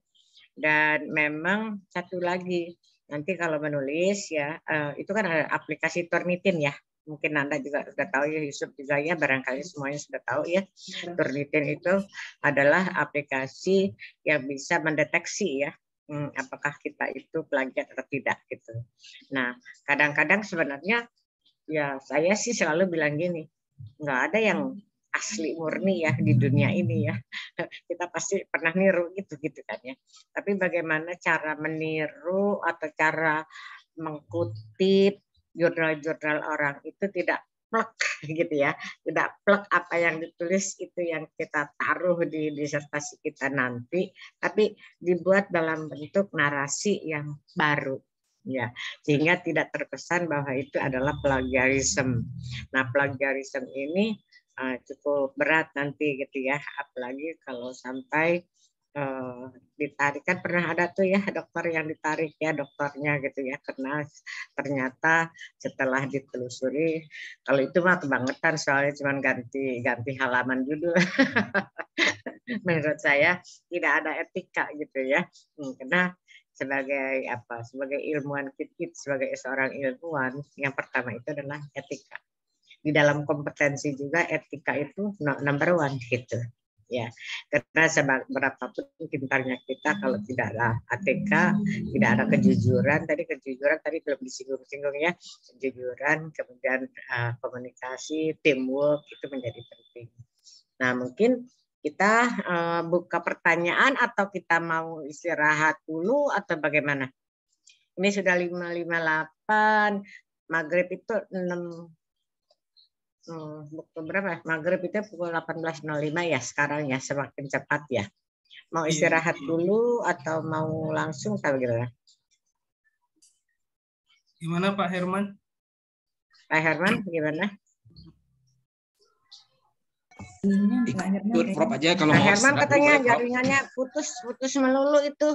Dan memang satu lagi nanti kalau menulis ya itu kan ada aplikasi Turnitin ya. Mungkin Anda juga sudah tahu ya, Yusuf juga ya, barangkali semuanya sudah tahu ya. Turnitin itu adalah aplikasi yang bisa mendeteksi ya apakah kita itu plagiat atau tidak gitu. Nah, kadang-kadang sebenarnya ya saya sih selalu bilang gini, nggak ada yang asli murni ya di dunia ini ya. Kita pasti pernah niru gitu kan ya. Tapi bagaimana cara meniru atau cara mengkutip jurnal-jurnal orang itu tidak plek gitu ya, tidak plek apa yang ditulis itu yang kita taruh di disertasi kita nanti, tapi dibuat dalam bentuk narasi yang baru ya, sehingga tidak terkesan bahwa itu adalah plagiarisme. Nah, plagiarisme ini cukup berat nanti gitu ya, apalagi kalau sampai ditarik. Kan pernah ada tuh ya dokter yang ditarik ya, dokternya gitu ya, karena ternyata setelah ditelusuri, kalau itu mah kebangetan soalnya cuma ganti halaman judul. Menurut saya tidak ada etika gitu ya, karena sebagai ilmuwan kita, sebagai seorang ilmuwan, yang pertama itu adalah etika. Di dalam kompetensi juga etika itu number one gitu. Ya, karena berapapun pintarnya kita kalau tidak ada ATK, tidak ada kejujuran. Tadi belum disinggung-singgung ya, kejujuran, kemudian komunikasi, teamwork itu menjadi penting. Nah, mungkin kita buka pertanyaan atau kita mau istirahat dulu atau bagaimana? Ini sudah 5.58, maghrib itu 6. Berapa? Maghrib itu pukul 18.05 ya sekarang ya, semakin cepat ya. Mau istirahat dulu atau mau langsung atau gimana? Gimana Pak Herman? Pak Herman gimana? Ikut Prof aja kalau Pak mau Herman katanya dulu, jaringannya putus melulu itu.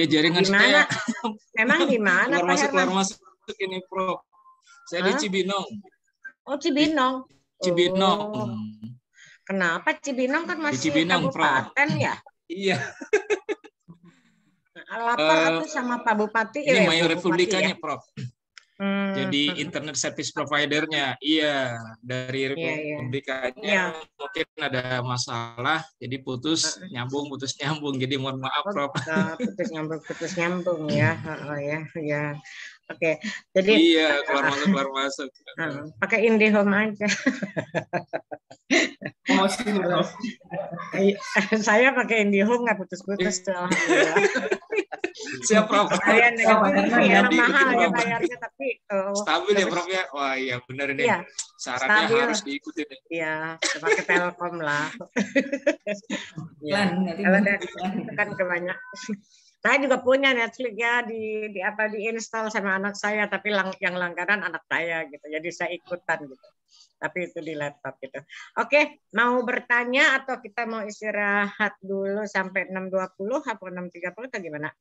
Ya jaringan gimana? Memang gimana Pak Herman? Keluar masuk ini Prof. Saya di Cibinong. Oh, Cibinong. Cibinong. Oh. Kenapa Cibinong kan masih Cibinong, kabupaten Prof. Ya? Iya. Lapor atau sama Pak Bupati ini ya? Mayor Republikanya, ya? Prof. Jadi internet service providernya, iya dari Republikanya mungkin ada masalah, jadi putus nyambung, jadi mohon maaf Prof. Putus nyambung ya, ya. Oke, jadi keluar masuk. Pakai IndiHome aja. Saya pakai IndiHome nggak putus-putus tuh. Siap Prof. Kalian dengan mahal ya bayarnya tapi stabil ya Prof ya. Wah iya benar ini. Iya, syaratnya stabil. Harus diikuti. Iya, pakai Telkom lah. Ya. Kalau itu kan kebanyakan. Saya juga punya Netflix ya diinstal sama anak saya, tapi yang langganan anak saya gitu. Jadi saya ikutan gitu. Tapi itu di laptop gitu. Oke, mau bertanya atau kita mau istirahat dulu sampai 6.20 atau 6.30 atau gimana?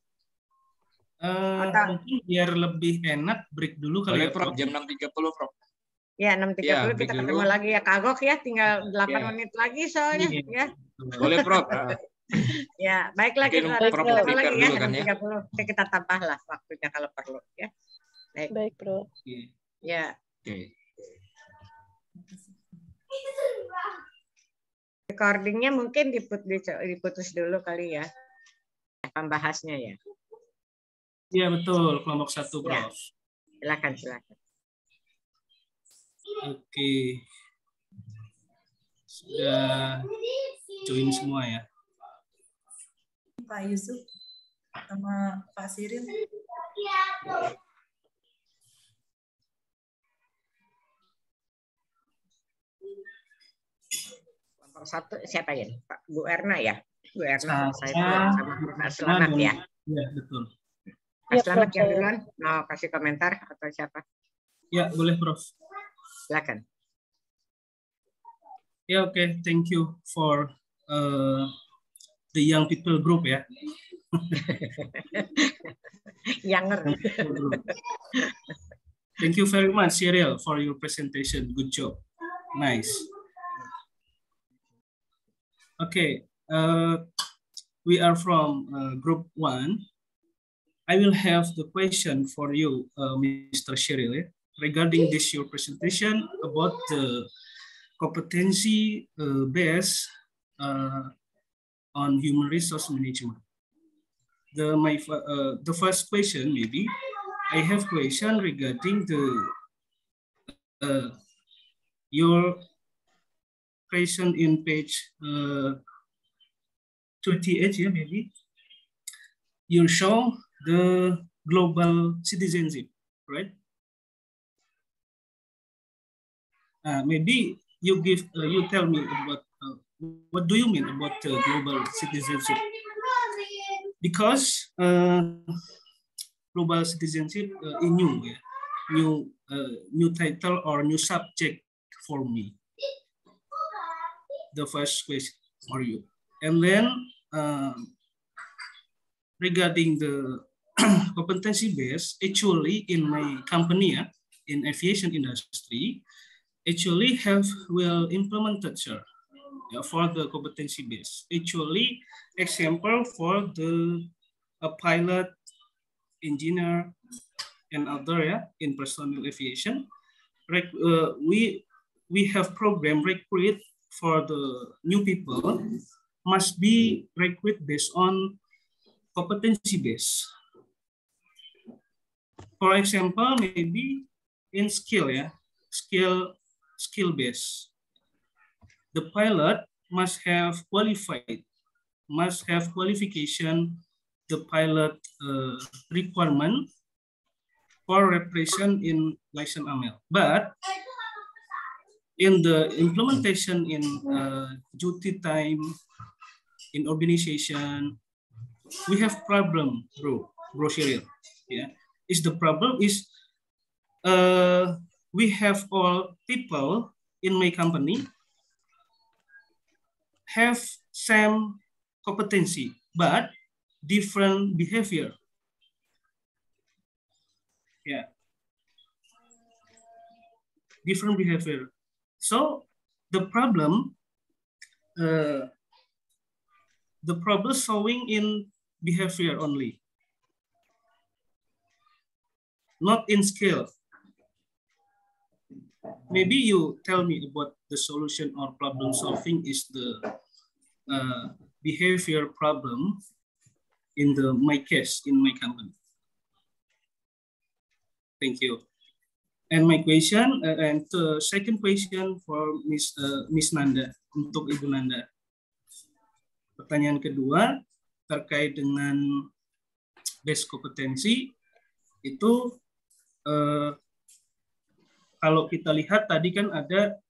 Mungkin biar lebih enak break dulu kali ya Prof. Jam 6.30 Prof. Ya 6.30 kita ketemu lagi ya Kagok ya, tinggal 8 menit lagi soalnya ya. Boleh Prof. Ya, baiklah kita ketemu lagi ya, kan, 6.30. Ya. Kita tambahlah waktunya kalau perlu ya. Baik, Bro. Ya. Oke. recordingnya mungkin diputus dulu kali ya, pembahasnya ya. Iya betul, kelompok 1, Prof. Ya. Silakan. Oke. Sudah join semua ya. Pak Yusuf sama Pak Siril. Kelompok 1 siapa ya? Pak Bu Erna ya? Bu Erna sama Pak Selamat ya? Iya, betul. Pak Selamat yang duluan mau kasih komentar atau siapa? Ya, boleh Prof. Silakan. Ya, oke. Thank you for the young people group ya. Younger. Thank you very much, Cyril, for your presentation. Good job. Nice. Okay, we are from group 1. I will have the question for you, Mr. Cyril, regarding this your presentation about the competency based on human resource management. The first question maybe I have question regarding the your question in page 28 here maybe you show the global citizenship, right? Maybe you tell me about what do you mean about global citizenship? Because global citizenship is new title or new subject for me. The first question for you, and then regarding the competency base, actually in my company in aviation industry, actually have well implemented, sir, for the competency base. Actually, example for the pilot, engineer, and other in personnel aviation. We have program recruit for the new people must be recruit based on competency base. For example, maybe in skill, skill base. The pilot must have qualification, the pilot requirement for repression in license AML. But in the implementation in duty time, in organization, we have problem, bro Cyril. Yeah, is the problem is we have all people in my company have same competency but different behavior. Yeah, different behavior. So the problem showing in behavior only, not in skill. Maybe you tell me about the solution or problem solving is the behavior problem in my case in my company. Thank you. And my question and the second question for Miss Nanda, untuk Ibu Nanda. Pertanyaan kedua terkait dengan base kompetensi itu kalau kita lihat tadi kan ada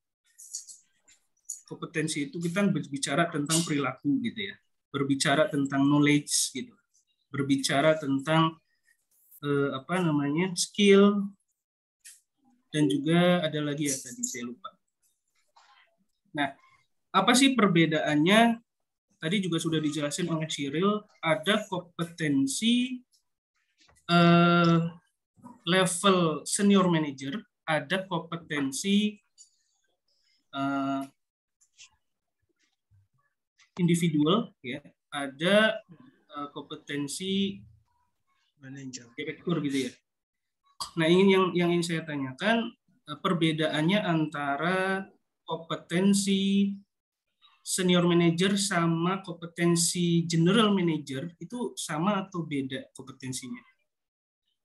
kompetensi itu kita berbicara tentang perilaku gitu ya, berbicara tentang knowledge gitu, berbicara tentang skill, dan juga ada lagi ya tadi saya lupa. Nah, apa sih perbedaannya? Tadi juga sudah dijelasin oleh Cyril, ada kompetensi level senior manager, ada kompetensi individual, ya, ada kompetensi manager, direktur gitu ya. Nah, ini yang ingin saya tanyakan, perbedaannya antara kompetensi senior manager sama kompetensi general manager itu sama atau beda kompetensinya?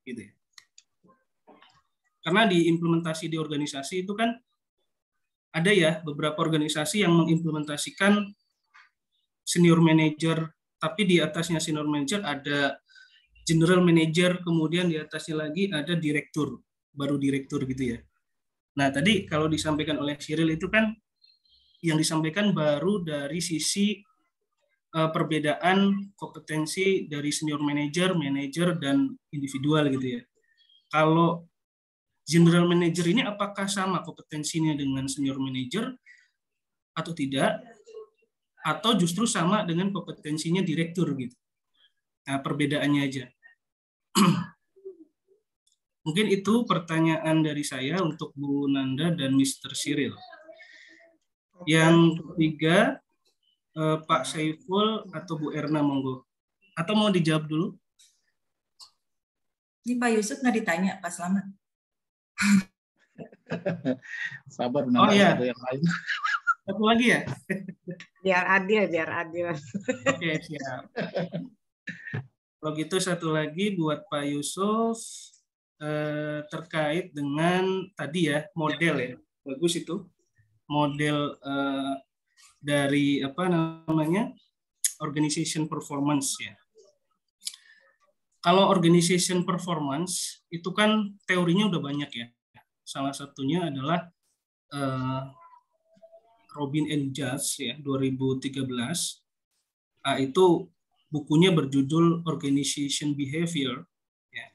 Gitu ya. Karena di implementasi di organisasi itu kan ada ya beberapa organisasi yang mengimplementasikan senior manager, tapi di atasnya senior manager ada general manager, kemudian di atasnya lagi ada direktur, baru direktur gitu ya. Nah tadi kalau disampaikan oleh Cyril itu kan yang disampaikan baru dari sisi perbedaan kompetensi dari senior manager, manager, dan individual gitu ya. Kalau general manager ini apakah sama kompetensinya dengan senior manager atau tidak? Atau justru sama dengan kompetensinya direktur gitu. Nah, perbedaannya aja. Mungkin itu pertanyaan dari saya untuk Bu Nanda dan Mr. Cyril. Yang ketiga, Pak Saiful atau Bu Erna, monggo. Atau mau dijawab dulu? Ini Pak Yusuf nggak ditanya, Pak Slamet. Sabar, oh iya. ada yang lain. Satu lagi ya? Biar adil. Oke, siap. Kalau gitu satu lagi buat Pak Yusuf terkait dengan tadi ya model ya. Bagus itu. Model dari apa namanya? Organization performance ya. Kalau organization performance itu kan teorinya udah banyak ya. Salah satunya adalah Robin and Judge ya 2013. Itu bukunya berjudul Organization Behavior. Ya.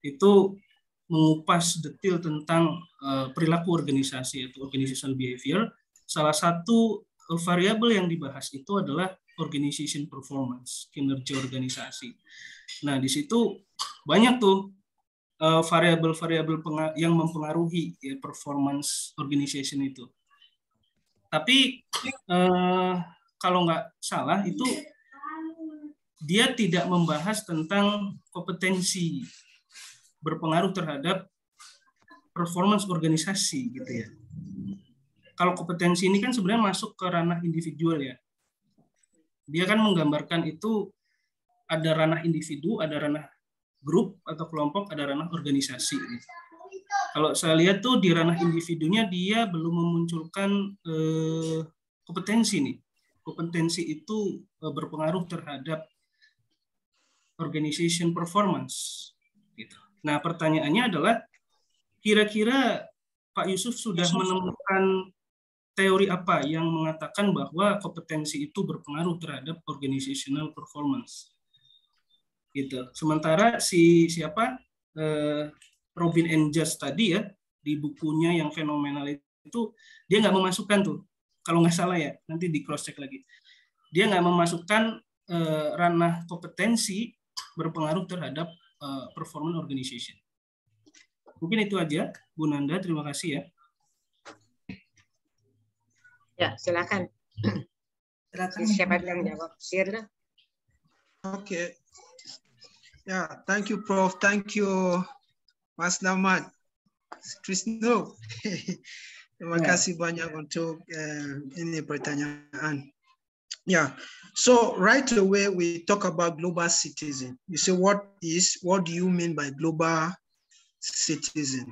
Itu mengupas detail tentang perilaku organisasi atau organizational behavior. Salah satu variabel yang dibahas itu adalah organization performance, kinerja organisasi. Nah, di situ banyak tuh variabel-variabel yang mempengaruhi ya, performance organization itu. Tapi kalau nggak salah itu dia tidak membahas tentang kompetensi berpengaruh terhadap performance organisasi gitu ya. Kalau kompetensi ini kan sebenarnya masuk ke ranah individual ya. Dia kan menggambarkan itu ada ranah individu, ada ranah grup atau kelompok, ada ranah organisasi. Kalau saya lihat tuh di ranah individunya dia belum memunculkan kompetensi nih. Kompetensi itu berpengaruh terhadap organization performance. Gitu. Nah pertanyaannya adalah kira-kira Pak Yusuf sudah menemukan teori apa yang mengatakan bahwa kompetensi itu berpengaruh terhadap organizational performance? Gitu. Sementara siapa? Robin and Judge tadi ya di bukunya yang fenomenal itu dia nggak memasukkan tuh kalau nggak salah ya nanti di cross check lagi dia nggak memasukkan ranah kompetensi berpengaruh terhadap performance organization. Mungkin itu aja Bu Nanda, terima kasih ya. Ya silakan. Siapa yang jawab? Sirna. Okay. Yeah, thank you Prof. Thank you Mas Damad, Trisno. Terima kasih banyak untuk ini pertanyaan. Yeah, so right away we talk about global citizen. You say what do you mean by global citizen?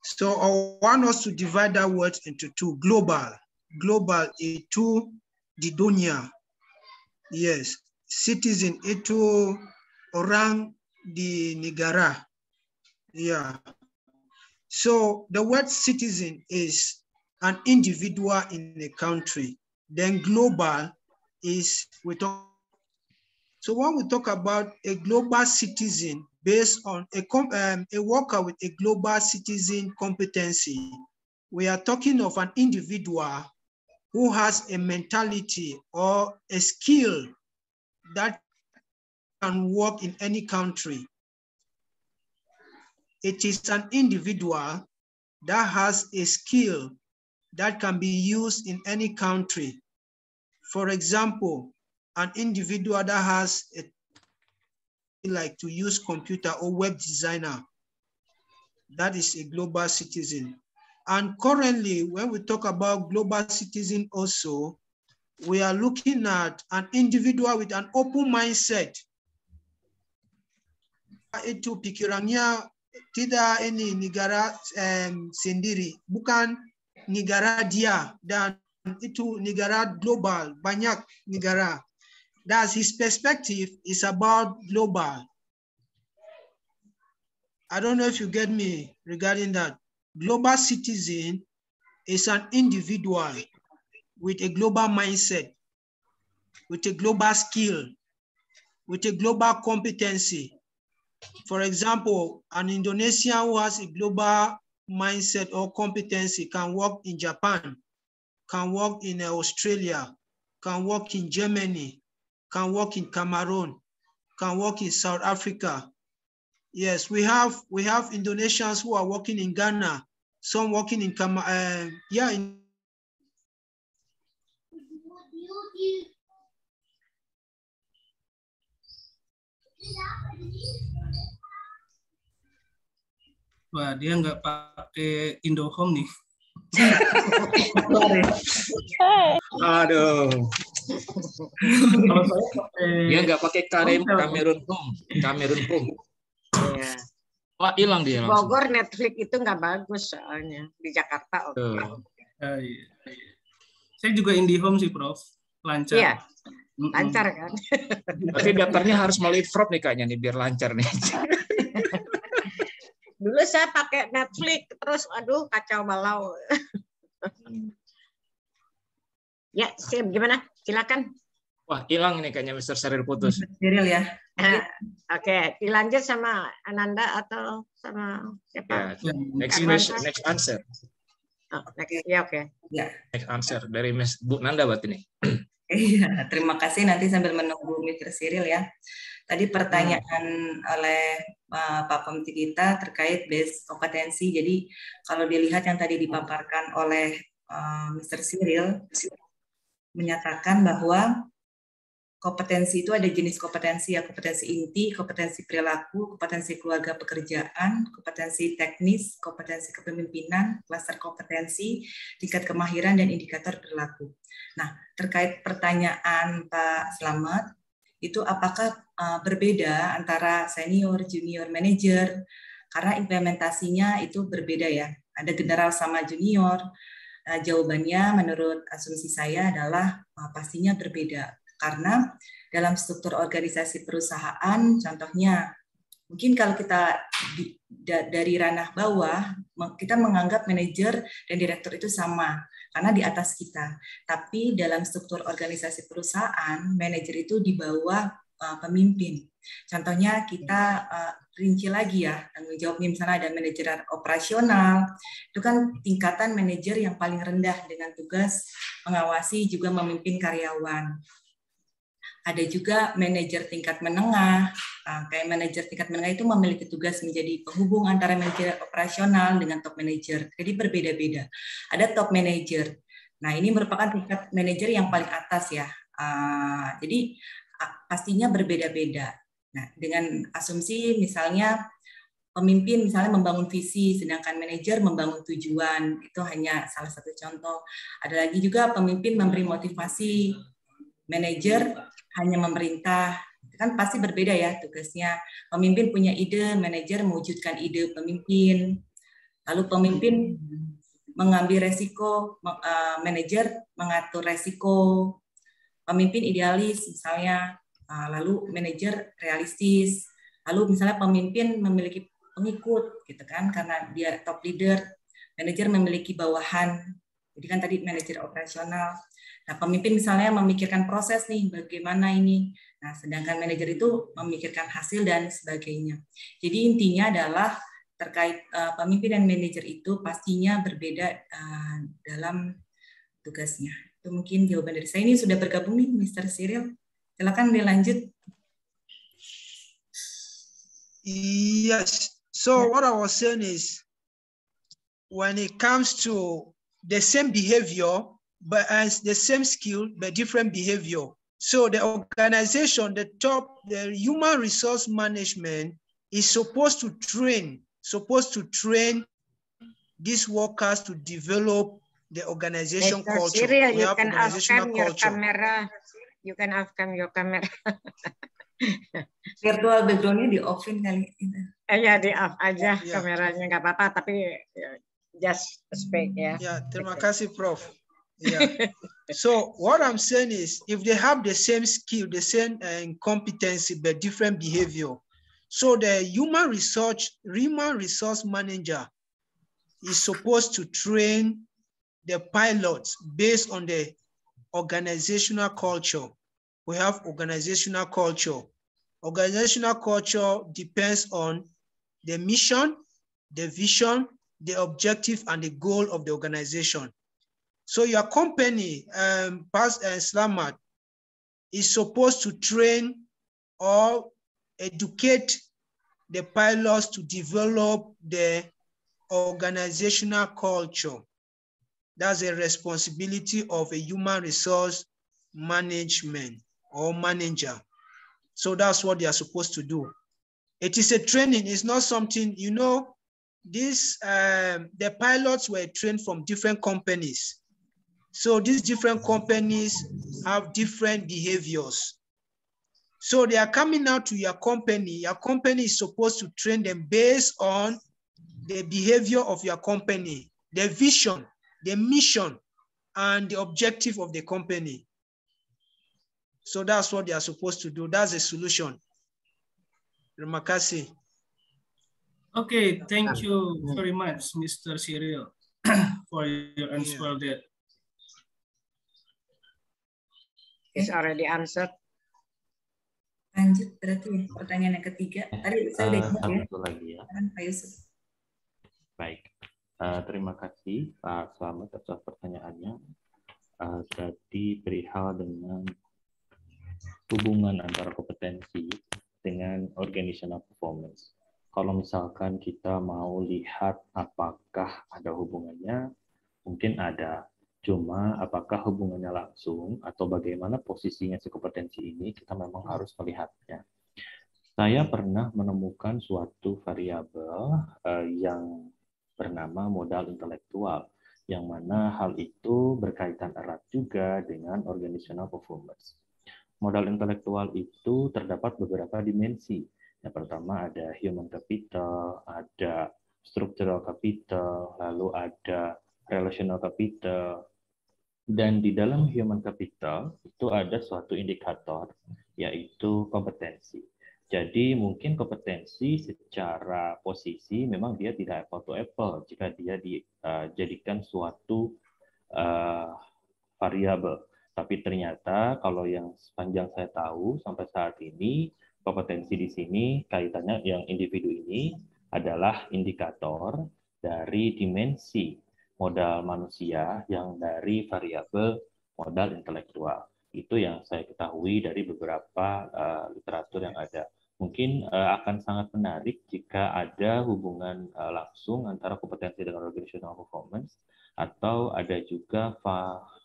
So I want us to divide that word into two. Global itu di dunia. Yes, citizen itu orang di negara. Yeah. So the word citizen is an individual in a country. Then global is so when we talk about a global citizen based on a worker with a global citizen competency, we are talking of an individual who has a mentality or a skill that can work in any country. It is an individual that has a skill that can be used in any country. For example, an individual that has like to use computer or web designer, that is a global citizen. And currently, when we talk about global citizen also, we are looking at an individual with an open mindset. Itu pikirannya tidak ini negara sendiri, bukan negara dia, dan itu negara global, banyak negara. That's his perspective is about global. I don't know if you get me regarding that. Global citizen is an individual with a global mindset, with a global skill, with a global competency. For example, an Indonesian who has a global mindset or competency can work in Japan, can work in Australia, can work in Germany, can work in Cameroon, can work in South Africa. Yes, we have Indonesians who are working in Ghana, some working in Wah, dia nggak pakai Indohome nih. Aduh. Dia nggak pakai Cameroon Home. Iya. Wah, hilang dia langsung. Bogor Netflix itu nggak bagus soalnya. Di Jakarta oke. Iya. Saya juga IndiHome sih, Prof. Lancar. Iya. Lancar kan? Tapi daftarnya harus melalui fraud nih kayaknya nih biar lancar nih. Dulu saya pakai Netflix terus aduh kacau balau. Ya, gimana? Silakan. Wah, hilang ini kayaknya Mr. Sheryl putus. Sheryl ya. Oke, dilanjut sama Ananda atau sama siapa? Ya, next answer. Oh, ya oke. Ya. Next answer dari Bu Nanda buat ini. Iya, terima kasih. Nanti sambil menunggu Mr. Sheryl ya. Tadi pertanyaan oleh Pak Komiti kita terkait base kompetensi. Jadi kalau dilihat yang tadi dipaparkan oleh Mr. Sheryl menyatakan bahwa kompetensi itu ada jenis kompetensi ya, kompetensi inti, kompetensi perilaku, kompetensi keluarga pekerjaan, kompetensi teknis, kompetensi kepemimpinan, klaster kompetensi, tingkat kemahiran, dan indikator perilaku. Nah, terkait pertanyaan Pak Slamet, itu apakah berbeda antara senior, junior, manager? Karena implementasinya itu berbeda ya. Ada general sama junior. Jawabannya menurut asumsi saya adalah pastinya berbeda. Karena dalam struktur organisasi perusahaan, contohnya, mungkin kalau kita dari ranah bawah, kita menganggap manajer dan direktur itu sama, karena di atas kita. Tapi dalam struktur organisasi perusahaan, manajer itu di bawah pemimpin. Contohnya kita rinci lagi ya, tanggung jawabnya misalnya ada manajer operasional, itu kan tingkatan manajer yang paling rendah dengan tugas mengawasi juga memimpin karyawan. Ada juga manajer tingkat menengah, kayak manajer tingkat menengah itu memiliki tugas menjadi penghubung antara manajer operasional dengan top manager. Jadi berbeda-beda. Ada top manager. Nah, ini merupakan tingkat manajer yang paling atas ya. Jadi pastinya berbeda-beda. Nah, dengan asumsi misalnya pemimpin misalnya membangun visi, sedangkan manajer membangun tujuan. Itu hanya salah satu contoh. Ada lagi juga pemimpin memberi motivasi, manajer hanya memerintah. Kan pasti berbeda ya tugasnya. Pemimpin punya ide, manajer mewujudkan ide pemimpin. Lalu pemimpin mengambil resiko, manajer mengatur resiko. Pemimpin idealis misalnya, lalu manajer realistis. Lalu misalnya pemimpin memiliki pengikut gitu kan karena dia top leader, manajer memiliki bawahan. Jadi kan tadi manajer operasional. Nah, pemimpin misalnya memikirkan proses nih, bagaimana ini. Nah, sedangkan manajer itu memikirkan hasil dan sebagainya. Jadi intinya adalah terkait pemimpin dan manajer itu pastinya berbeda dalam tugasnya. Itu mungkin jawaban dari saya. Ini sudah bergabung nih, Mr. Sheryl. Silakan dilanjut. Yes. So what I was saying is, when it comes to the same behavior, but as the same skill, but different behavior. So the organization, the human resource management is supposed to train these workers to develop the organization Mr. culture. Cyril, We you have can off organizational cam your culture. camera. You can off cam your camera. Virtual background-nya di-off-in kali. Ya di off aja kameranya, nggak apa-apa, tapi just speak ya. Ya, terima kasih Prof. Yeah. So what I'm saying is, if they have the same skill, the same competency, but different behavior, so the human resource manager is supposed to train the pilots based on the organizational culture. We have organizational culture. Organizational culture depends on the mission, the vision, the objective, and the goal of the organization. So your company, Slamat, is supposed to train or educate the pilots to develop the organizational culture. That's a responsibility of a human resource management or manager. So that's what they are supposed to do. It is a training. It's not something, you know, the pilots were trained from different companies. So these different companies have different behaviors. So they are coming out to your company. Your company is supposed to train them based on the behavior of your company, the vision, the mission, and the objective of the company. So that's what they are supposed to do. That's a solution. Terima kasih. Okay, thank you very much, Mr. Cyril, for your answer there. It's already answered. Lanjut berarti ya, pertanyaan yang ketiga. Tadi saya udah jawab ya. Satu lagi ya. Pak Yusuf. Baik, terima kasih Pak Slamet atas pertanyaannya. Tadi perihal dengan hubungan antara kompetensi dengan organizational performance. Kalau misalkan kita mau lihat apakah ada hubungannya, mungkin ada. Cuma apakah hubungannya langsung atau bagaimana posisinya si kompetensi ini, kita memang harus melihatnya. Saya pernah menemukan suatu variabel yang bernama modal intelektual, yang mana hal itu berkaitan erat juga dengan organizational performance. Modal intelektual itu terdapat beberapa dimensi. Yang pertama ada human capital, ada structural capital, lalu ada relational capital. Dan di dalam human capital itu ada suatu indikator, yaitu kompetensi. Jadi mungkin kompetensi secara posisi memang dia tidak apple to apple jika dia dijadikan suatu variabel. Tapi ternyata kalau yang sepanjang saya tahu sampai saat ini, kompetensi di sini kaitannya yang individu ini adalah indikator dari dimensi modal manusia yang dari variabel modal intelektual. Itu yang saya ketahui dari beberapa literatur yang ada. Mungkin akan sangat menarik jika ada hubungan langsung antara kompetensi dengan organizational performance, atau ada juga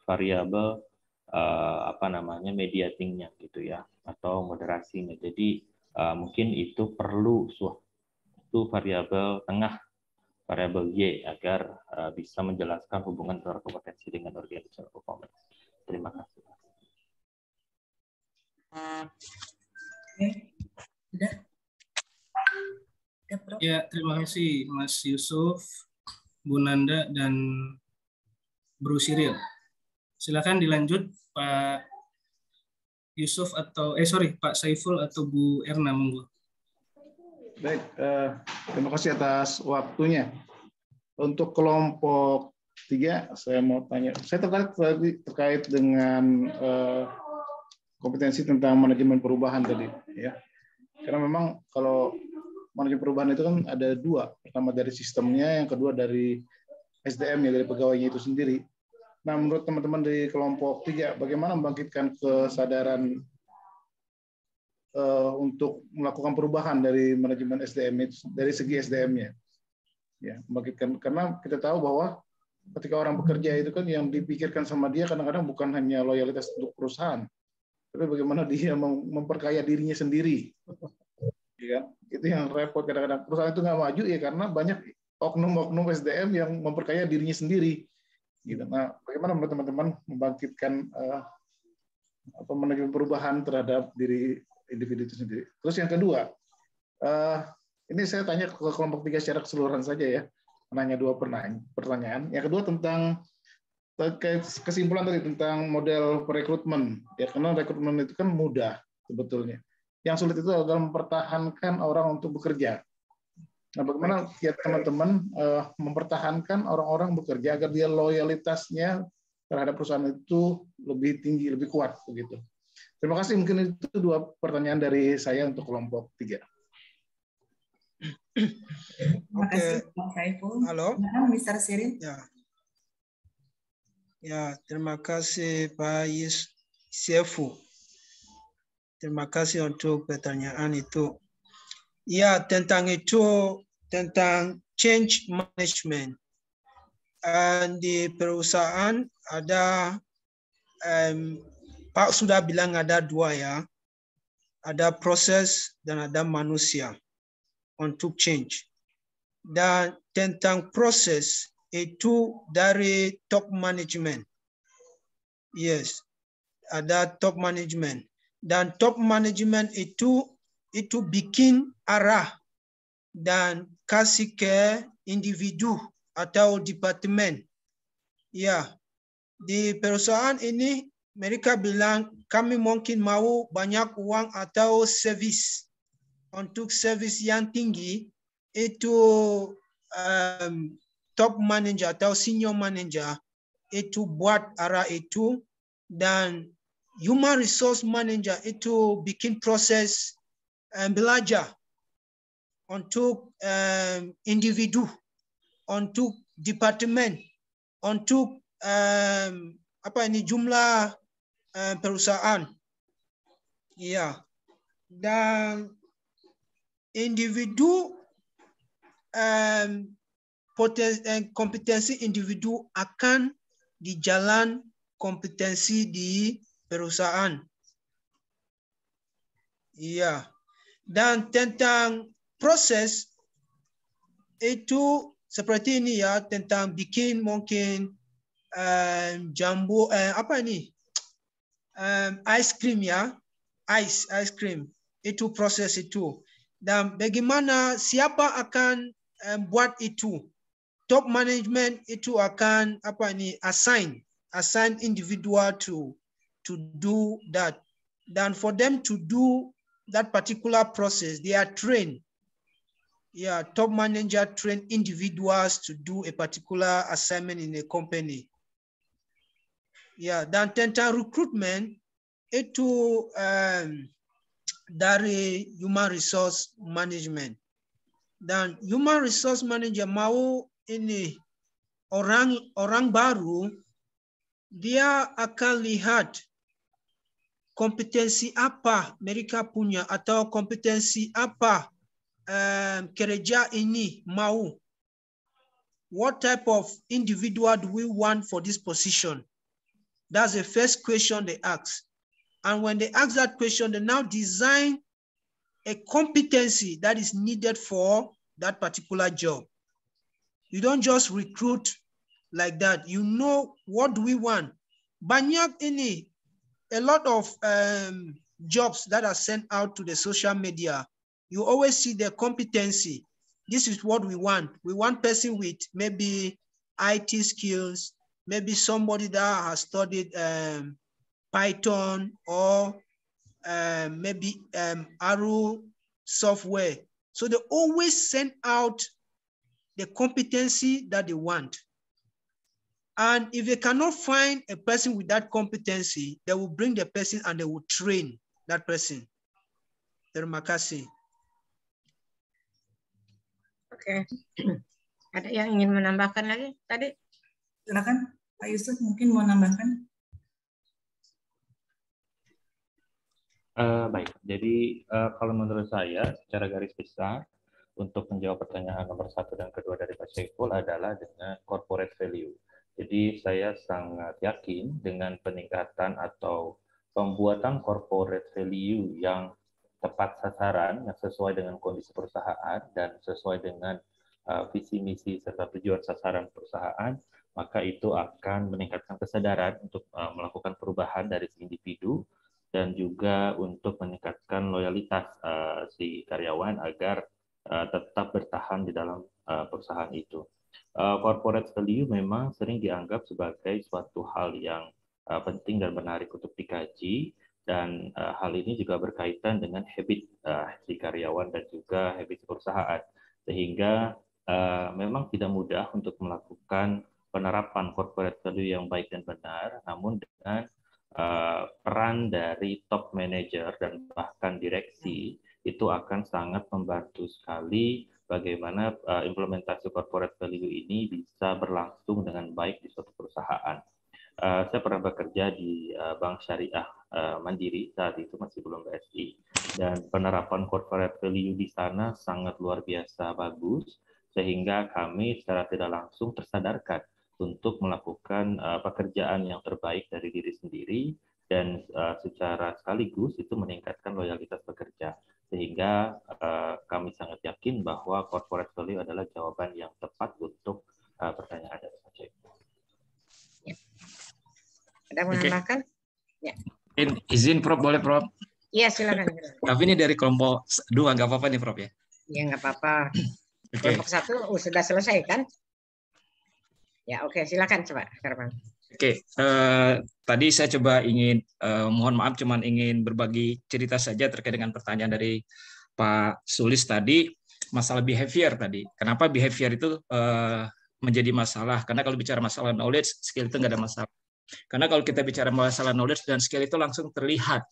variabel mediatingnya gitu ya, atau moderasinya. Jadi mungkin itu perlu suatu variabel tengah, variabel Y, agar bisa menjelaskan hubungan antara kompetensi dengan organizational performance. Terima kasih. Oke, sudah. Ya, terima kasih Mas Yusuf, Bu Nanda, dan Bro Cyril. Silakan dilanjut Pak Yusuf atau Pak Saiful atau Bu Erna, monggo. Baik, terima kasih atas waktunya. Untuk kelompok 3, saya mau tanya. Saya terkait dengan kompetensi tentang manajemen perubahan tadi, ya. Karena memang kalau manajemen perubahan itu kan ada 2. Pertama dari sistemnya, yang kedua dari SDM-nya, dari pegawainya itu sendiri. Nah, menurut teman-teman di kelompok 3, bagaimana membangkitkan kesadaran untuk melakukan perubahan dari manajemen SDM itu, dari segi SDM-nya, ya, membangkitkan, karena kita tahu bahwa ketika orang bekerja itu kan yang dipikirkan sama dia kadang-kadang bukan hanya loyalitas untuk perusahaan, tapi bagaimana dia memperkaya dirinya sendiri, ya, itu yang repot. Kadang-kadang perusahaan itu nggak maju ya karena banyak oknum-oknum SDM yang memperkaya dirinya sendiri, Gitu. Nah, bagaimana menurut teman-teman membangkitkan atau menekan perubahan terhadap diri individu itu sendiri? Terus yang kedua, ini saya tanya ke kelompok 3 secara keseluruhan saja ya, menanya 2 pertanyaan. Yang kedua tentang terkait kesimpulan tadi tentang model perekrutmen. Ya, karena rekrutmen itu kan mudah sebetulnya. Yang sulit itu adalah mempertahankan orang untuk bekerja. Nah, bagaimana kiat teman-teman mempertahankan orang-orang bekerja agar dia loyalitasnya terhadap perusahaan itu lebih tinggi, lebih kuat begitu. Terima kasih. Mungkin itu 2 pertanyaan dari saya untuk kelompok 3. Terima kasih Pak Saiful. Halo, Mr. Cyril. Ya, terima kasih Pak Saiful. Terima kasih untuk pertanyaan itu. Ya, tentang itu, tentang change management. Di perusahaan ada, Pak sudah bilang ada 2 ya. Ada proses dan ada manusia untuk change. Dan tentang proses itu dari top management. Yes, ada top management. Dan top management itu bikin arah dan kasih ke individu atau departemen. Ya, di perusahaan ini mereka bilang kami mungkin mau banyak uang atau servis. Untuk servis yang tinggi itu top manager atau senior manager itu buat arah itu, dan human resource manager itu bikin proses belajar untuk individu, untuk departemen, untuk jumlah perusahaan. Ya, dan individu kompetensi individu akan di jalan kompetensi di perusahaan. Iya. Dan tentang proses itu seperti ini ya, tentang bikin mungkin jambu ice cream ya, ice cream itu proses itu. Dan bagaimana siapa akan buat itu? Top management itu akan assign individual to do that. Dan for them to do that particular process, they are trained. Yeah, top manager train individuals to do a particular assignment in a company. Yeah, dan tentang recruitment itu dari human resource management. Dan human resource manager mau ini orang baru, dia akan lihat kompetensi apa mereka punya atau kompetensi apa kerja ini mau. What type of individual do we want for this position? That's the first question they ask. And when they ask that question, they now design a competency that is needed for that particular job. You don't just recruit like that. You know, what do we want? Banyak ini, a lot of jobs that are sent out to the social media, you always see the competency. This is what we want. We want person with maybe IT skills, maybe somebody that has studied Python or maybe Arrow software. So they always send out the competency that they want. And if they cannot find a person with that competency, they will bring the person and they will train that person. Terima kasih. Oke. Ada yang ingin menambahkan lagi tadi? Silakan Pak Yusuf, mungkin mau nambahkan. Baik, jadi kalau menurut saya secara garis besar untuk menjawab pertanyaan nomor 1 dan kedua dari Pak Saiful adalah dengan corporate value. Jadi saya sangat yakin dengan peningkatan atau pembuatan corporate value yang tepat sasaran, yang sesuai dengan kondisi perusahaan dan sesuai dengan visi misi serta tujuan sasaran perusahaan, maka itu akan meningkatkan kesadaran untuk melakukan perubahan dari si individu dan juga untuk meningkatkan loyalitas si karyawan agar tetap bertahan di dalam perusahaan itu. Corporate value memang sering dianggap sebagai suatu hal yang penting dan menarik untuk dikaji, dan hal ini juga berkaitan dengan habit si karyawan dan juga habit perusahaan, sehingga memang tidak mudah untuk melakukan penerapan corporate value yang baik dan benar, namun dengan peran dari top manager dan bahkan direksi itu akan sangat membantu sekali bagaimana implementasi corporate value ini bisa berlangsung dengan baik di suatu perusahaan. Saya pernah bekerja di Bank Syariah Mandiri, saat itu masih belum BSI, dan penerapan corporate value di sana sangat luar biasa bagus, sehingga kami secara tidak langsung tersadarkan untuk melakukan pekerjaan yang terbaik dari diri sendiri, dan secara sekaligus itu meningkatkan loyalitas pekerja, sehingga kami sangat yakin bahwa corporate value adalah jawaban yang tepat untuk pertanyaan dari Pak Cik. Ada mau menambahkan? Ya. Izin Prof, boleh Prof? Iya, silakan. Tapi ini dari kelompok 2, nggak apa-apa nih Prof ya? Ya, nggak apa-apa. Kelompok 1 sudah selesai kan? Ya, oke, silakan coba, Herman. Oke, tadi saya coba ingin, mohon maaf, cuman ingin berbagi cerita saja terkait dengan pertanyaan dari Pak Sulis tadi, masalah behavior tadi. Kenapa behavior itu menjadi masalah? Karena kalau bicara masalah knowledge, skill itu nggak ada masalah. Karena kalau kita bicara masalah knowledge dan skill itu langsung terlihat.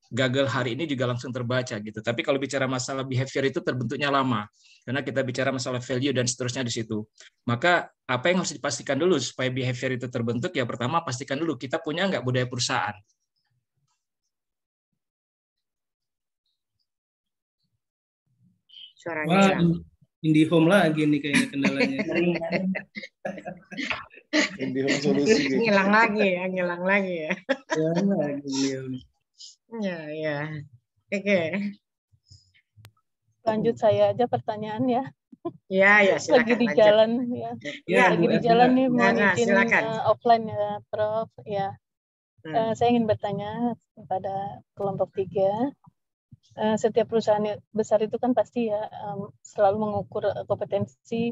Gagal hari ini juga langsung terbaca gitu. Tapi kalau bicara masalah behavior itu terbentuknya lama. Karena kita bicara masalah value dan seterusnya di situ. Maka apa yang harus dipastikan dulu supaya behavior itu terbentuk? Ya pertama pastikan dulu kita punya nggak budaya perusahaan. Suaranya IndiHome lagi nih kayaknya kendalanya. IndiHome solusi. Ngilang lagi ya. Ngilang lagi Ya. Oke. Lanjut saya aja pertanyaan ya. Ya, silakan. Lagi di jalan ya. Lagi di jalan nih, mohon izin offline ya, Prof. Ya. Saya ingin bertanya kepada kelompok 3. Setiap perusahaan besar itu kan pasti ya selalu mengukur kompetensi,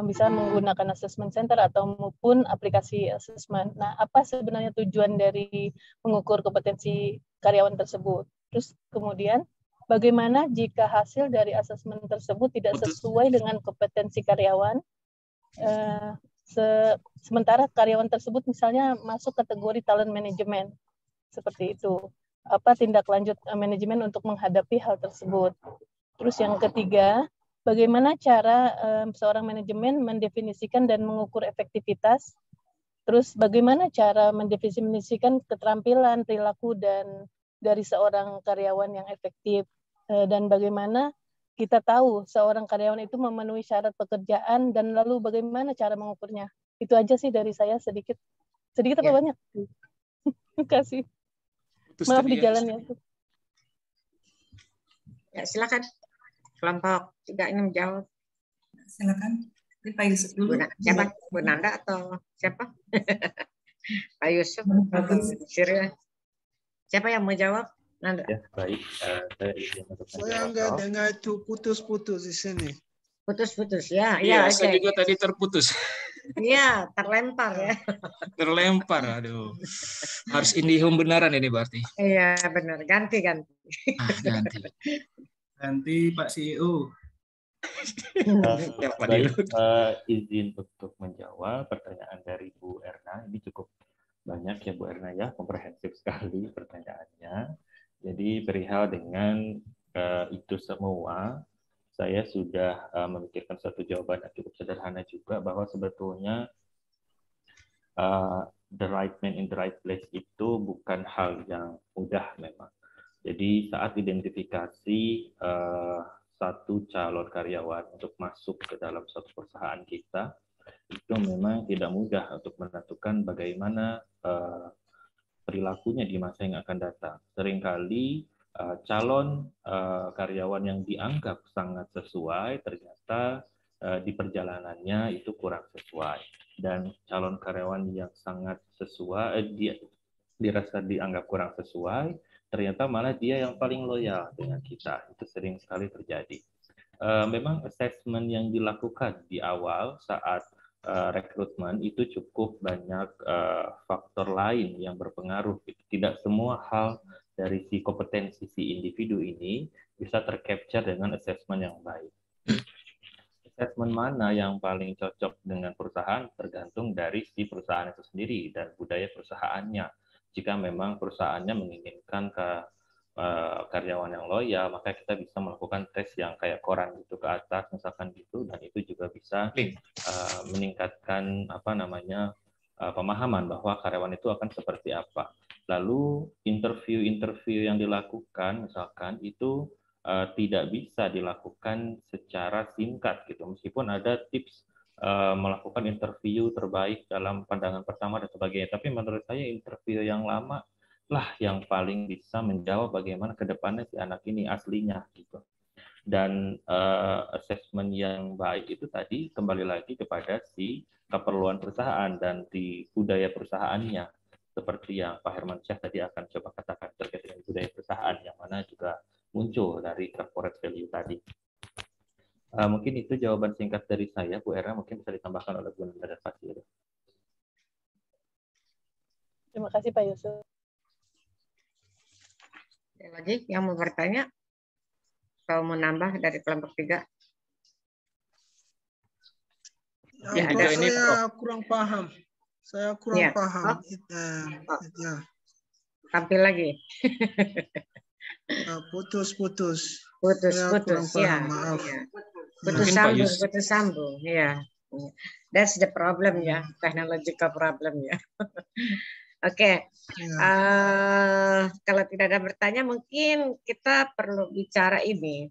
bisa menggunakan assessment center atau maupun aplikasi assessment. Nah, apa sebenarnya tujuan dari mengukur kompetensi karyawan tersebut? Terus kemudian bagaimana jika hasil dari assessment tersebut tidak sesuai dengan kompetensi karyawan? Sementara karyawan tersebut misalnya masuk kategori talent management, seperti itu. Apa tindak lanjut manajemen untuk menghadapi hal tersebut? Terus yang ketiga, bagaimana cara seorang manajemen mendefinisikan dan mengukur efektivitas? Terus bagaimana cara mendefinisikan keterampilan, perilaku dan dari seorang karyawan yang efektif? Dan bagaimana kita tahu seorang karyawan itu memenuhi syarat pekerjaan dan lalu bagaimana cara mengukurnya? Itu aja sih dari saya, sedikit apa banyak? Terima kasih. Maaf di jalan ya. Ya, silakan. Kelompok 3 ini menjawab. Silakan. Pak Yusuf dulu. Siapa? Bu Nanda atau siapa? Pak Yusuf atau Syiril? Siapa yang mau jawab? Nanda. Ya, baik. Saya enggak dengar itu putus-putus di sini. Putus-putus ya. Iya, saya juga tadi terputus. Iya, terlempar ya. Terlempar, aduh. Harus IndiHome beneran ini berarti. Iya, benar. Ganti. Ganti Pak CEO. Baik, izin untuk menjawab pertanyaan dari Bu Erna. Ini cukup banyak ya Bu Erna ya, komprehensif sekali pertanyaannya. Jadi perihal dengan itu semua, saya sudah memikirkan satu jawaban yang cukup sederhana juga, bahwa sebetulnya the right man in the right place itu bukan hal yang mudah memang. Jadi saat identifikasi satu calon karyawan untuk masuk ke dalam suatu perusahaan kita, itu memang tidak mudah untuk menentukan bagaimana perilakunya di masa yang akan datang. Seringkali calon karyawan yang dianggap sangat sesuai ternyata di perjalanannya itu kurang sesuai, dan calon karyawan yang sangat sesuai dia dirasa dianggap kurang sesuai, ternyata malah dia yang paling loyal dengan kita. Itu sering sekali terjadi. Memang assessment yang dilakukan di awal saat rekrutmen itu cukup banyak faktor lain yang berpengaruh. Tidak semua hal dari si kompetensi si individu ini bisa tercapture dengan assessment yang baik. Assessment mana yang paling cocok dengan perusahaan tergantung dari si perusahaan itu sendiri dan budaya perusahaannya. Jika memang perusahaannya menginginkan karyawan yang loyal, maka kita bisa melakukan tes yang kayak koran gitu ke atas, misalkan gitu, dan itu juga bisa meningkatkan pemahaman bahwa karyawan itu akan seperti apa. Lalu interview yang dilakukan, misalkan itu tidak bisa dilakukan secara singkat gitu, meskipun ada tips melakukan interview terbaik dalam pandangan pertama dan sebagainya, tapi menurut saya interview yang lama lah yang paling bisa menjawab bagaimana ke depannya si anak ini aslinya gitu. Dan assessment yang baik itu tadi kembali lagi kepada si keperluan perusahaan dan di budaya perusahaannya, seperti yang Pak Herman Syah tadi akan coba katakan terkait dengan budaya perusahaan yang mana juga muncul dari corporate value tadi. Mungkin itu jawaban singkat dari saya. Bu Era, mungkin bisa ditambahkan oleh Bu Nanda dan Pak Siro. Terima kasih Pak Yusuf. Ada lagi yang mau bertanya? Kalau mau nambah dari kelompok 3? Ya, Prof, saya kurang paham. Saya kurang paham. Tampil lagi. Putus-putus. Putus-putus, ya. Maaf. Putus sambung. Ya. That's the problem ya, technological problem ya. Oke, kalau tidak ada bertanya, mungkin kita perlu bicara ini,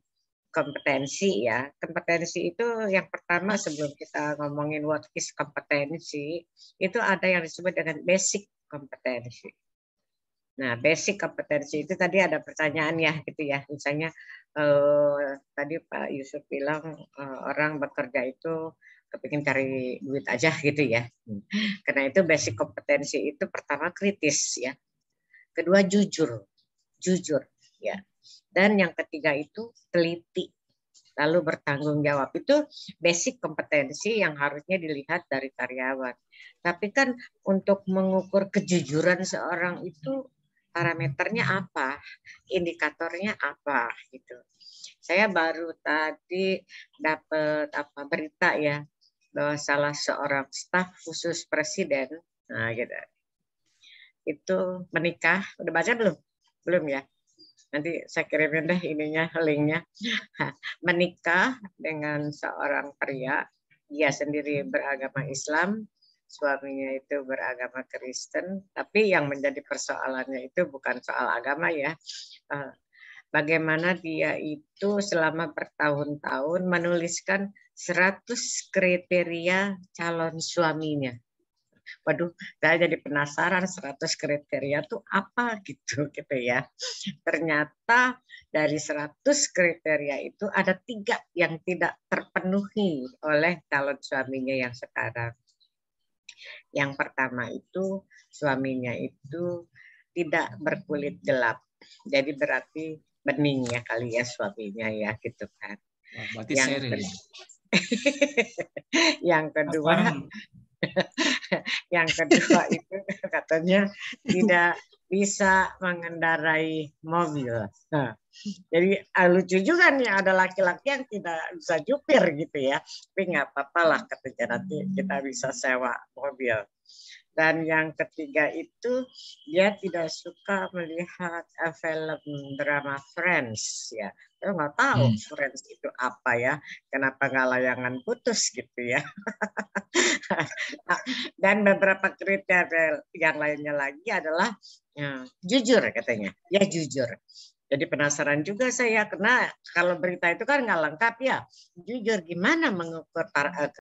kompetensi ya. Kompetensi itu yang pertama sebelum kita ngomongin what is kompetensi, itu ada yang disebut dengan basic kompetensi. Nah, basic kompetensi itu tadi ada pertanyaan ya, gitu ya. Misalnya tadi Pak Yusuf bilang orang bekerja itu kepingin cari duit aja gitu ya. Karena itu basic kompetensi itu pertama kritis ya. Kedua jujur ya. Dan yang ketiga itu teliti. Lalu bertanggung jawab. Itu basic kompetensi yang harusnya dilihat dari karyawan. Tapi kan untuk mengukur kejujuran seorang itu parameternya apa? Indikatornya apa gitu. Saya baru tadi dapat berita ya, bahwa salah seorang staf khusus presiden, nah gitu, itu menikah. Udah baca belum? Belum ya? Nanti saya kirimin deh ininya, linknya. Menikah dengan seorang pria, dia sendiri beragama Islam, suaminya itu beragama Kristen, tapi yang menjadi persoalannya itu bukan soal agama ya. Bagaimana dia itu selama bertahun-tahun menuliskan 100 kriteria calon suaminya. Waduh, saya jadi penasaran 100 kriteria itu apa gitu ya. Ternyata dari 100 kriteria itu ada 3 yang tidak terpenuhi oleh calon suaminya yang sekarang. Yang pertama itu suaminya itu tidak berkulit gelap. Jadi berarti bening ya kali ya suaminya ya gitu kan. Berarti serius. Yang kedua itu katanya tidak bisa mengendarai mobil. Nah, jadi lucu juga nih ada laki-laki yang tidak bisa jupir gitu ya. Tapi nggak apa-apa lah katanya, nanti kita bisa sewa mobil. Dan yang ketiga itu dia tidak suka melihat film drama Friends ya. Saya nggak tahu Friends itu apa ya. Kenapa nggak layangan putus gitu ya. Dan beberapa kriteria yang lainnya lagi adalah jujur katanya. Ya jujur. Jadi penasaran juga saya, karena kalau berita itu kan nggak lengkap ya. Jujur gimana mengukur